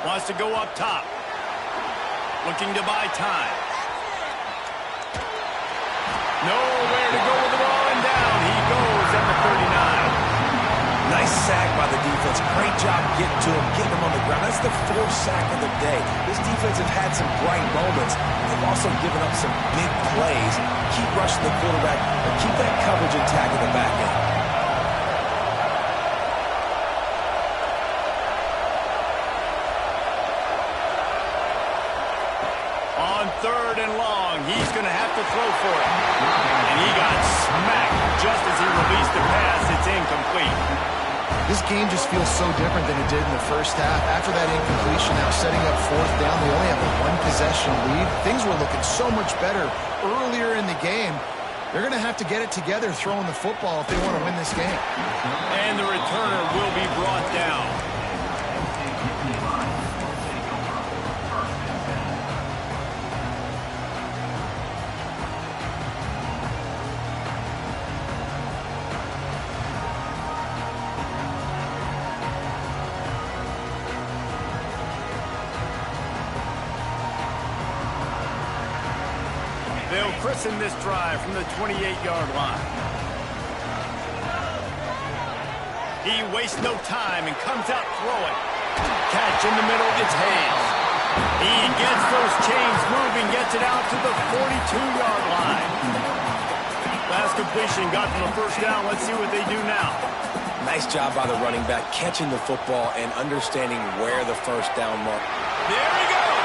Wants to go up top. Looking to buy time. Nowhere to go with the ball, and down he goes at the 39. Nice sack by the defense. Great job getting to him, getting him on the ground. That's the 4th sack of the day. This defense have had some bright moments. They've also given up some big plays. Keep rushing the quarterback and keep that coverage intact in the back end. On 3rd and long, he's going to have to throw for it. And he got smacked just as he released the pass. It's incomplete. This game just feels so different than it did in the first half. After that incompletion, now setting up 4th down, they only have a 1-possession lead. Things were looking so much better earlier in the game. They're going to have to get it together throwing the football if they want to win this game. And the returner will be brought down. They'll christen this drive from the 28-yard line. He wastes no time and comes out throwing. Catch in the middle, it's Hayes. He gets those chains moving, gets it out to the 42-yard line. Last completion got them a 1st down. Let's see what they do now. Nice job by the running back, catching the football and understanding where the 1st down mark. There he goes.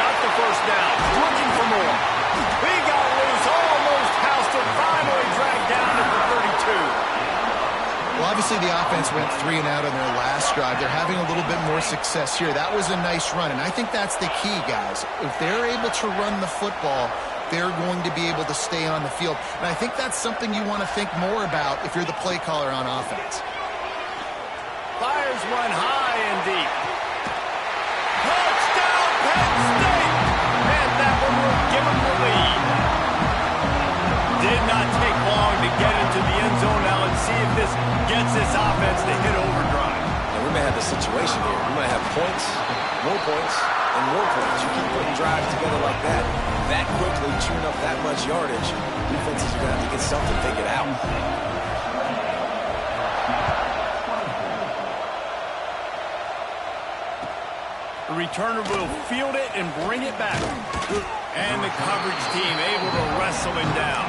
Got the 1st down. Looking for more. He got loose, almost housed it, finally dragged down at the 32. Well, obviously the offense went 3 and out on their last drive. They're having a little bit more success here. That was a nice run, and I think that's the key, guys. If they're able to run the football, they're going to be able to stay on the field. And I think that's something you want to think more about if you're the play caller on offense. Fires one high and deep. Touchdown, Penn State! And that one will give them the lead. Did not take long to get into the end zone. Now let's see if this gets this offense to hit overdrive. And we may have a situation here. We might have points, and more points. You keep putting drives together like that quickly, chewing up that much yardage. Defenses are going to have to get something figured out. The returner will field it and bring it back. And the coverage team able to wrestle him down.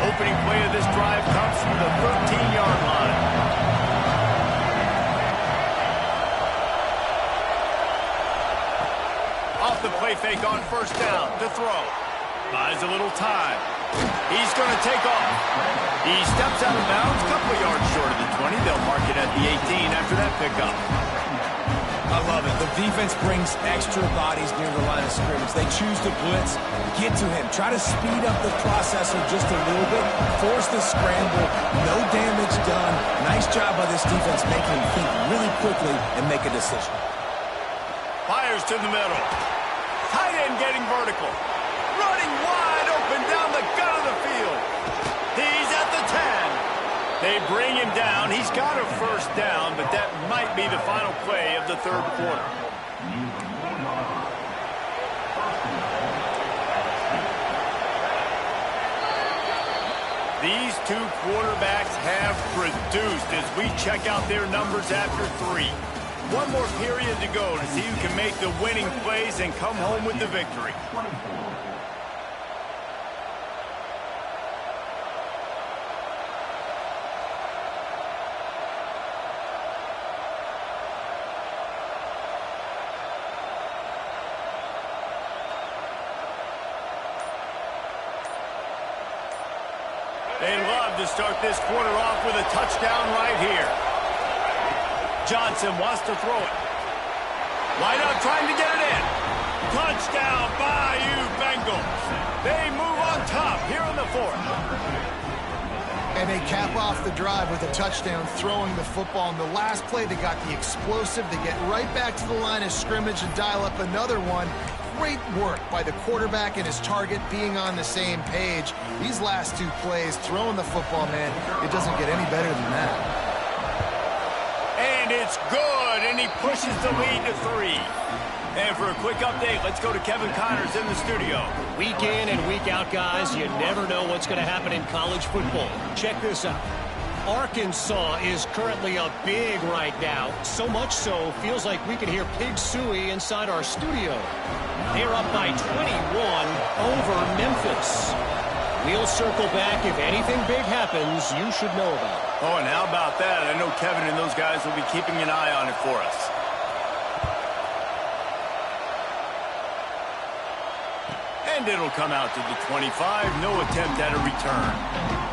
Opening play of this drive comes from the 13-yard line. Off the play fake on 1st down to throw. Buys a little time. He's going to take off. He steps out of bounds, a couple of yards short of the 20. They'll mark it at the 18 after that pickup. I love it. The defense brings extra bodies near the line of scrimmage. They choose to blitz, get to him, try to speed up the processor just a little bit, force the scramble, no damage done. Nice job by this defense making him think really quickly and make a decision. Fires to the middle. Tight end getting vertical. Running wide open down the gut of the field. He's at the 10. They bring him down. He's got a first down, but that might be the final play of the third quarter. These two quarterbacks have produced as we check out their numbers after 3. One more period to go to see who can make the winning plays and come home with the victory. They love to start this quarter off with a touchdown right here. Johnson wants to throw it. Wide out trying to get it in. Touchdown, Bayou Bengals. They move on top here in the 4th. And they cap off the drive with a touchdown throwing the football. In the last play, they got the explosive to get right back to the line of scrimmage and dial up another one. Great work by the quarterback and his target being on the same page. These last 2 plays, throwing the football, man, it doesn't get any better than that. And it's good, and he pushes the lead to 3. And for a quick update, let's go to Kevin Connors in the studio. Week in and week out, guys, you never know what's going to happen in college football. Check this out. Arkansas is currently up big right now. So much so, feels like we can hear Pig Suey inside our studio. They're up by 21 over Memphis. We'll circle back. If anything big happens, you should know about it. Oh, and how about that? I know Kevin and those guys will be keeping an eye on it for us. And it'll come out to the 25. No attempt at a return.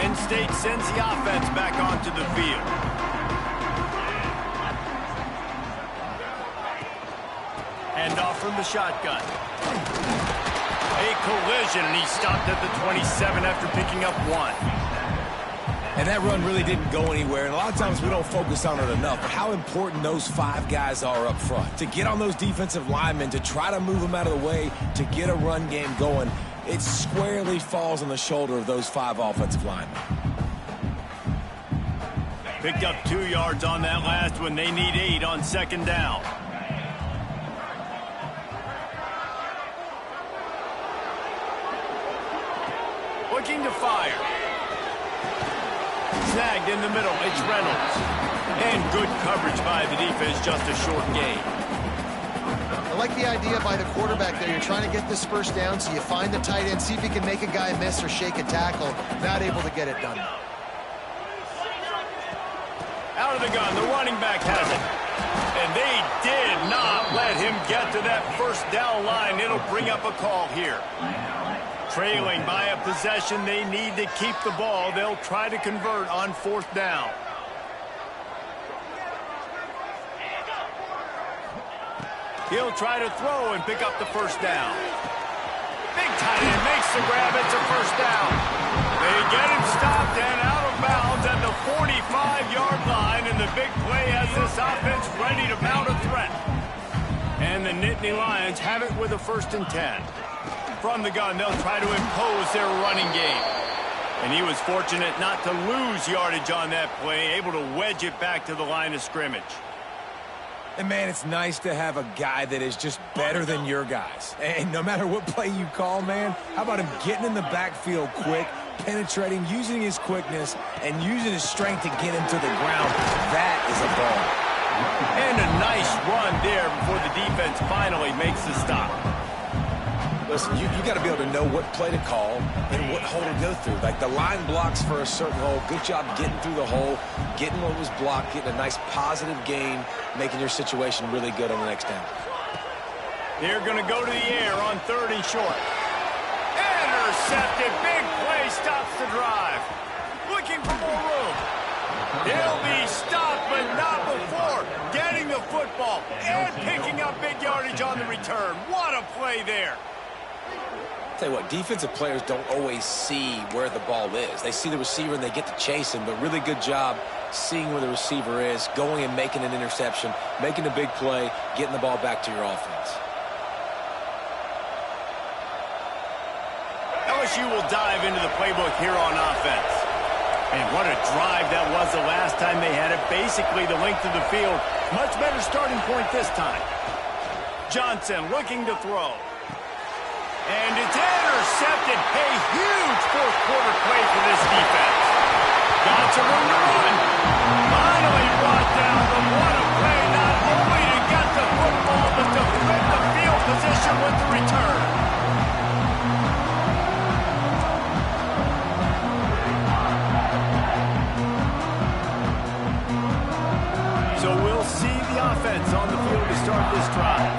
Penn State sends the offense back onto the field. And off from the shotgun. A collision, and he stopped at the 27 after picking up 1. And that run really didn't go anywhere, and a lot of times we don't focus on it enough, but how important those 5 guys are up front. To get on those defensive linemen, to try to move them out of the way, to get a run game going, it squarely falls on the shoulder of those 5 offensive linemen. Picked up 2 yards on that last one. They need 8 on 2nd down. Looking to fire. Snagged in the middle. It's Reynolds. And good coverage by the defense, just a short gain. I like the idea by the quarterback there. You're trying to get this first down, so you find the tight end, see if he can make a guy miss or shake a tackle. Not able to get it done. Out of the gun, the running back has it. And they did not let him get to that first down line. It'll bring up a call here. Trailing by a possession, they need to keep the ball. They'll try to convert on 4th down. He'll try to throw and pick up the first down. Big tight end makes the grab. It's a first down. They get him stopped and out of bounds at the 45-yard line, and the big play has this offense ready to mount a threat. And the Nittany Lions have it with a 1st and 10. from the gun. They'll try to impose their running game. And he was fortunate not to lose yardage on that play, able to wedge it back to the line of scrimmage. And, man, it's nice to have a guy that is just better than your guys. And no matter what play you call, man, how about him getting in the backfield quick, penetrating, using his quickness, and using his strength to get him to the ground. That is a ball. And a nice run there before the defense finally makes the stop. Listen, you got to be able to know what play to call and what hole to go through. Like the line blocks for a certain hole. Good job getting through the hole, getting what was blocked, getting a nice positive gain, making your situation really good on the next down. They're going to go to the air on 3rd and short. Intercepted. Big play stops the drive. Looking for more room. He'll be stopped, but not before getting the football and picking up big yardage on the return. What a play there. Tell you what, defensive players don't always see where the ball is. They see the receiver and they get to chase him, but really good job seeing where the receiver is, going and making an interception, making a big play, getting the ball back to your offense. LSU will dive into the playbook here on offense. And what a drive that was the last time they had it. Basically the length of the field. Much better starting point this time. Johnson looking to throw. And it's intercepted. A huge fourth quarter play for this defense. Got some room to run. Finally brought down, but what a play. Not only to get the football, but to flip the field position with the return. So we'll see the offense on the field to start this drive.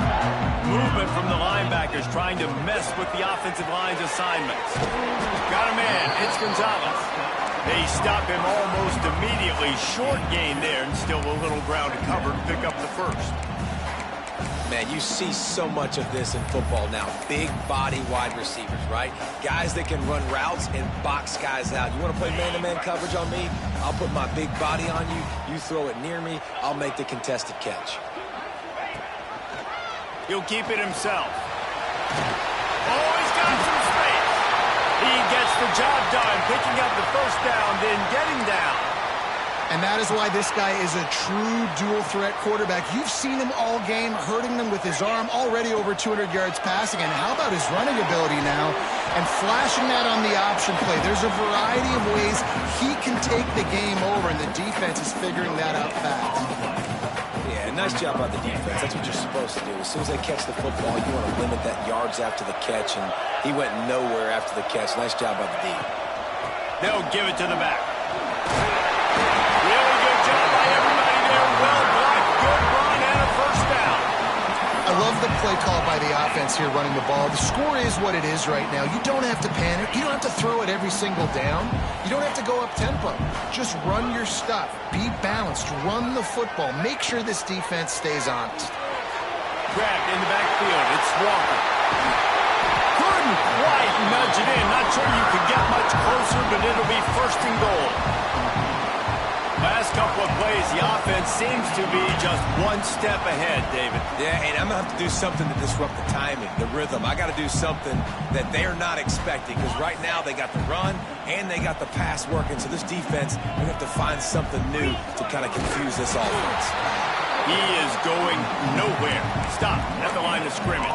Movement from the linebackers trying to mess with the offensive line's assignments. Got a man. It's Gonzalez. They stop him almost immediately. Short gain there and still a little ground to cover to pick up the first. Man, you see so much of this in football now. Big body wide receivers, right? Guys that can run routes and box guys out. You want to play man-to-man coverage on me? I'll put my big body on you. You throw it near me, I'll make the contested catch. He'll keep it himself. Oh, he's got some space. He gets the job done, picking up the first down, then getting down. And that is why this guy is a true dual-threat quarterback. You've seen him all game, hurting them with his arm, already over 200 yards passing. And how about his running ability now? And flashing that on the option play. There's a variety of ways he can take the game over, and the defense is figuring that out fast. Yeah, nice job by the defense. That's what you're supposed to do. As soon as they catch the football, you want to limit that yards after the catch, and he went nowhere after the catch. Nice job by the D. They'll give it to the back. Really good job by everybody there. Well blocked, good run, and a first down. I love the play call by the offense here running the ball. The score is what it is right now. You don't have to panic. You don't have to throw it every single down. You don't have to go up tempo. Just run your stuff. Be balanced. Run the football. Make sure this defense stays honest. Grabbed in the backfield. It's Walker. Couldn't quite nudge it in. Not sure you could get much closer, but it'll be 1st and goal. Last couple of plays, the offense seems to be just one step ahead, David. Yeah, and I'm going to have to do something to disrupt the timing, the rhythm. I got to do something that they're not expecting, because right now they got the run and they got the pass working. So this defense, we have to find something new to kind of confuse this offense. He is going nowhere. Stop at the line of scrimmage.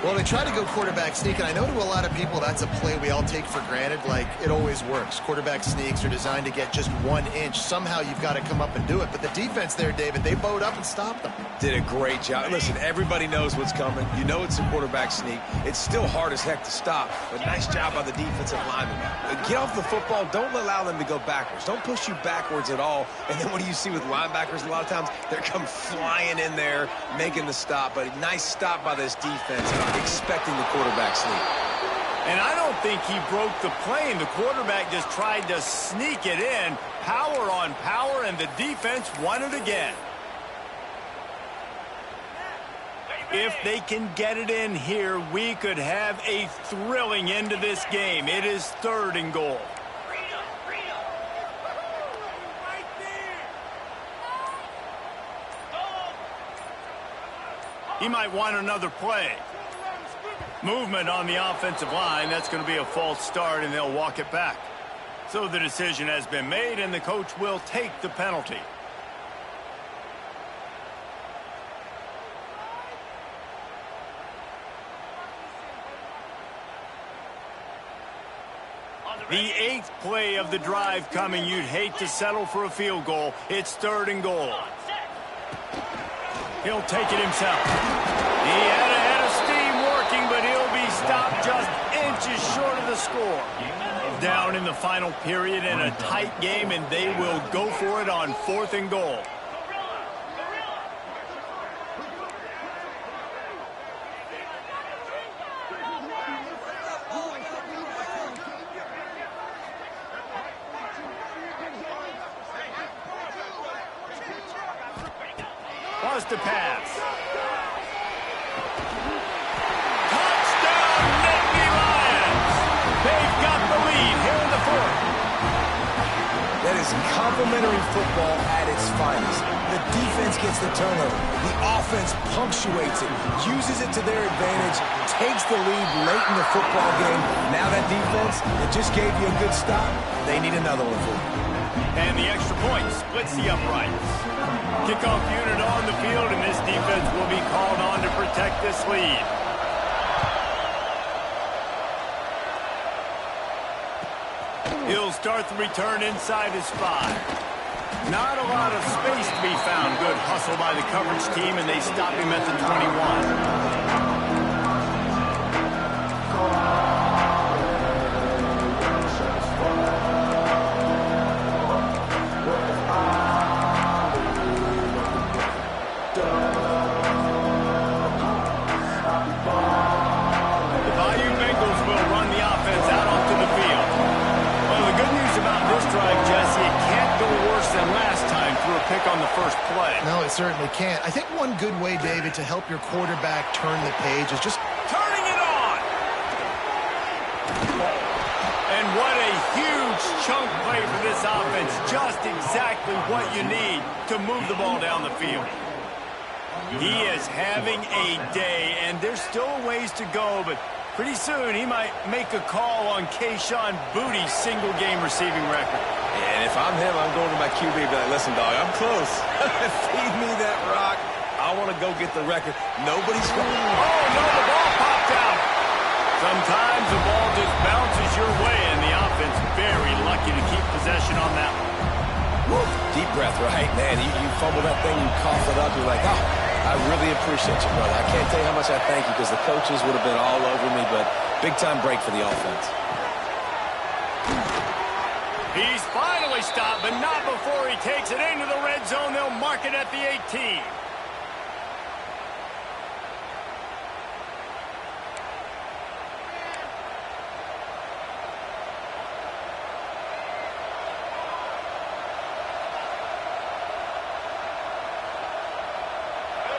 Well, they try to go quarterback sneak, and I know to a lot of people that's a play we all take for granted, like it always works. Quarterback sneaks are designed to get just 1 inch. Somehow you've got to come up and do it. But the defense there, David, they bowed up and stopped them. Did a great job. Listen, everybody knows what's coming. You know it's a quarterback sneak. It's still hard as heck to stop, but nice job by the defensive lineman. Get off the football. Don't allow them to go backwards. Don't push you backwards at all. And then what do you see with linebackers a lot of times? They come flying in there, making the stop. But a nice stop by this defense, expecting the quarterback sneak. And I don't think he broke the plane. The quarterback just tried to sneak it in. Power on power, and the defense won it again. If they can get it in here, we could have a thrilling end to this game. It is 3rd and goal. He might want another play. Movement on the offensive line. That's going to be a false start, and they'll walk it back. So the decision has been made, and the coach will take the penalty. The 8th play of the drive coming. You'd hate to settle for a field goal. It's 3rd and goal. He'll take it himself. He had a head of steam working, but he'll be stopped just inches short of the score. Down in the final period in a tight game, and they will go for it on 4th and goal. To pass. Touchdown, Navy Lions! They've got the lead here in the 4th. That is complimentary football at its finest. The defense gets the turnover. The offense punctuates it, uses it to their advantage, takes the lead late in the football game. Now that defense that just gave you a good stop, they need another one for you. And the extra point splits the uprights. Kickoff unit on the field, and this defense will be called on to protect this lead. He'll start the return inside his 5. Not a lot of space to be found. Good hustle by the coverage team, and they stop him at the 21. Pick on the first play. No, it certainly can't. I think one good way, David, to help your quarterback turn the page is just turning it on. And what a huge chunk play for this offense. Just exactly what you need to move the ball down the field. He is having a day, and there's still ways to go, but pretty soon he might make a call on Kayshon Boutte's single-game receiving record. And if I'm him, I'm going to my QB and be like, listen, dog, I'm close. Feed me that rock. I want to go get the record. Nobody's going. Oh, no, the ball popped out. Sometimes the ball just bounces your way, and the offense very lucky to keep possession on that one. Woo. Deep breath, right? Man, you fumble that thing, you cough it up, you're like, oh, I really appreciate you, brother. I can't tell you how much I thank you because the coaches would have been all over me, but big-time break for the offense. He's finally stopped, but not before he takes it into the red zone. They'll mark it at the 18.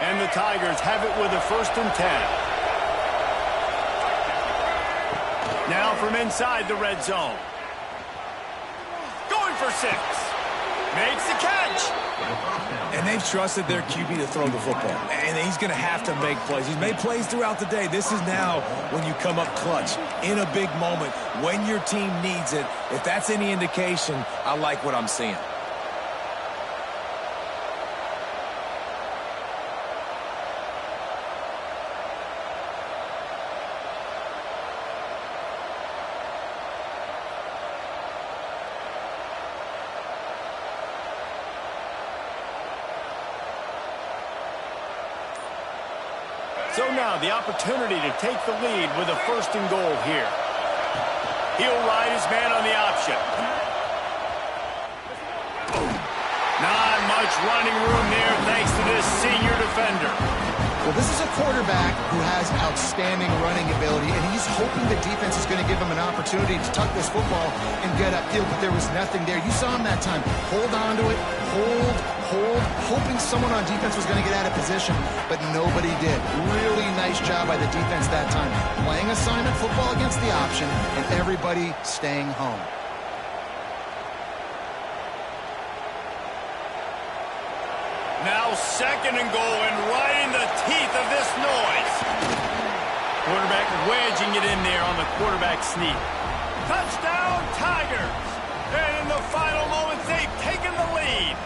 And the Tigers have it with a 1st and 10. Now from inside the red zone. For 6. Makes the catch. And they've trusted their QB to throw the football. And he's going to have to make plays. He's made plays throughout the day. This is now when you come up clutch in a big moment when your team needs it. If that's any indication, I like what I'm seeing. So now the opportunity to take the lead with a 1st and goal here. He'll ride his man on the option. Not much running room there thanks to this senior defender. Well, this is a quarterback who has outstanding running ability, and he's hoping the defense is going to give him an opportunity to tuck this football and get upfield, but there was nothing there. You saw him that time. Hold on to it, hold, hoping someone on defense was going to get out of position, but nobody did. Really nice job by the defense that time. Playing assignment football against the option, and everybody staying home. Now 2nd and goal, and right in the teeth of this noise. Quarterback wedging it in there on the quarterback sneak. Touchdown, Tigers! And in the final moments, they've taken the lead.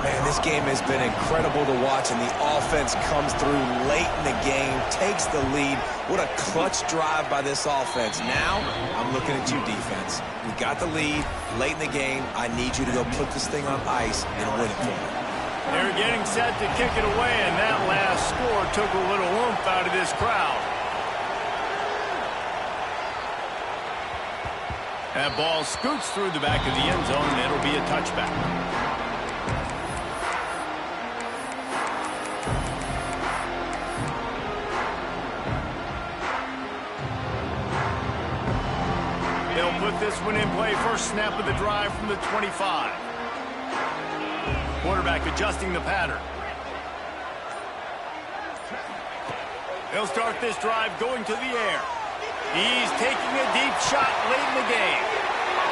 Man, this game has been incredible to watch, and the offense comes through late in the game, takes the lead. What a clutch drive by this offense. Now, I'm looking at you, defense. We got the lead late in the game. I need you to go put this thing on ice and win it for me. They're getting set to kick it away, and that last score took a little oomph out of this crowd. That ball scoots through the back of the end zone, and it'll be a touchback. They'll put this one in play. First snap of the drive from the 25. Quarterback adjusting the pattern. They'll start this drive going to the air. He's taking a deep shot late in the game.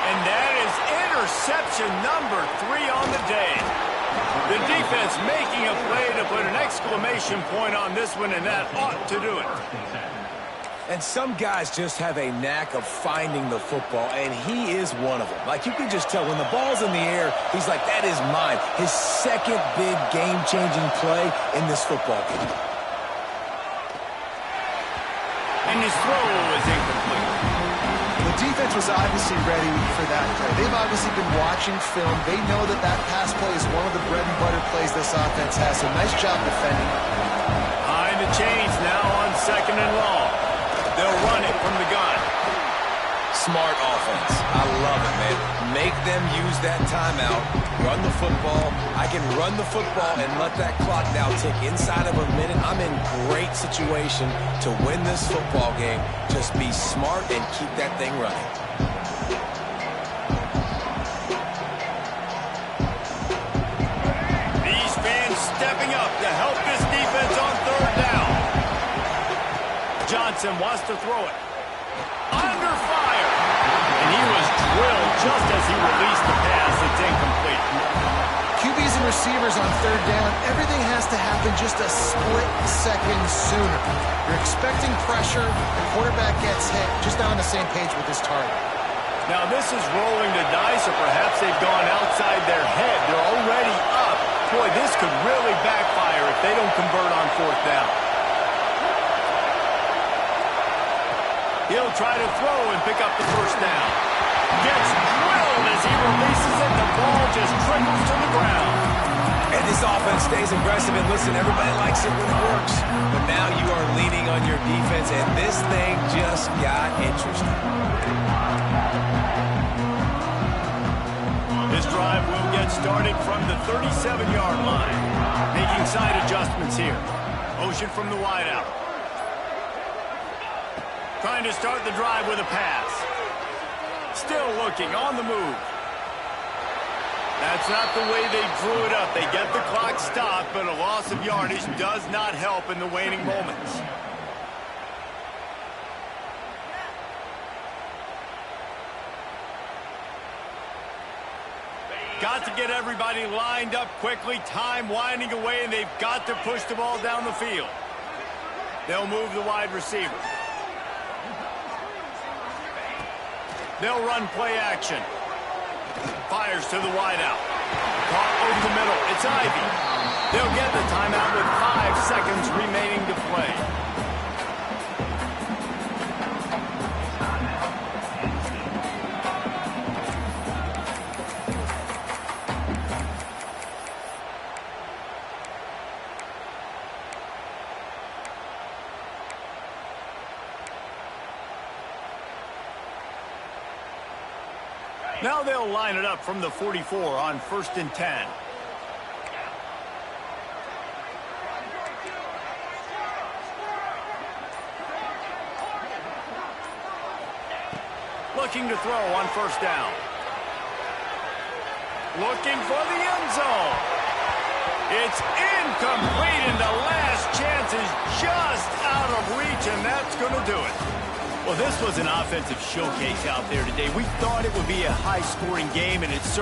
And that is interception number 3 on the day. The defense making a play to put an exclamation point on this one, and that ought to do it. And some guys just have a knack of finding the football, and he is one of them. Like, you can just tell when the ball's in the air, he's like, that is mine. His second big game-changing play in this football game. And his throw is incomplete. The defense was obviously ready for that play. They've obviously been watching film. They know that that pass play is one of the bread and butter plays this offense has, so nice job defending. Behind the chains now on 2nd and long. They'll run it from the gun. Smart offense. I love it, man. Make them use that timeout. Run the football. I can run the football and let that clock now tick inside of a minute. I'm in great situation to win this football game. Just be smart and keep that thing running. These fans stepping up to help this defense on 3rd down. Johnson wants to throw it. Under fire. And he was drilled just as he released the pass. It's incomplete. QBs and receivers on 3rd down, everything has to happen just a split second sooner. You're expecting pressure, the quarterback gets hit, just not on the same page with his target. Now this is rolling the dice, or perhaps they've gone outside their head. They're already up. Boy, this could really backfire if they don't convert on 4th down. He'll try to throw and pick up the 1st down. Gets drilled as he releases it. The ball just trickles to the ground. And this offense stays aggressive. And listen, everybody likes it when it works. But now you are leaning on your defense, and this thing just got interesting. This drive will get started from the 37-yard line. Making side adjustments here. Motion from the wideout. Trying to start the drive with a pass. Still looking, on the move. That's not the way they drew it up. They get the clock stopped, but a loss of yardage does not help in the waning moments. Got to get everybody lined up quickly. Time winding away, and they've got to push the ball down the field. They'll move the wide receiver. They'll run play action. Fires to the wideout. Caught over the middle. It's Ivy. They'll get the timeout with 5 seconds remaining to play. Now they'll line it up from the 44 on 1st and 10. Looking to throw on 1st down. Looking for the end zone. It's incomplete, and the last chance is just out of reach, and that's going to do it. Well, this was an offensive showcase out there today. We thought it would be a high-scoring game, and it's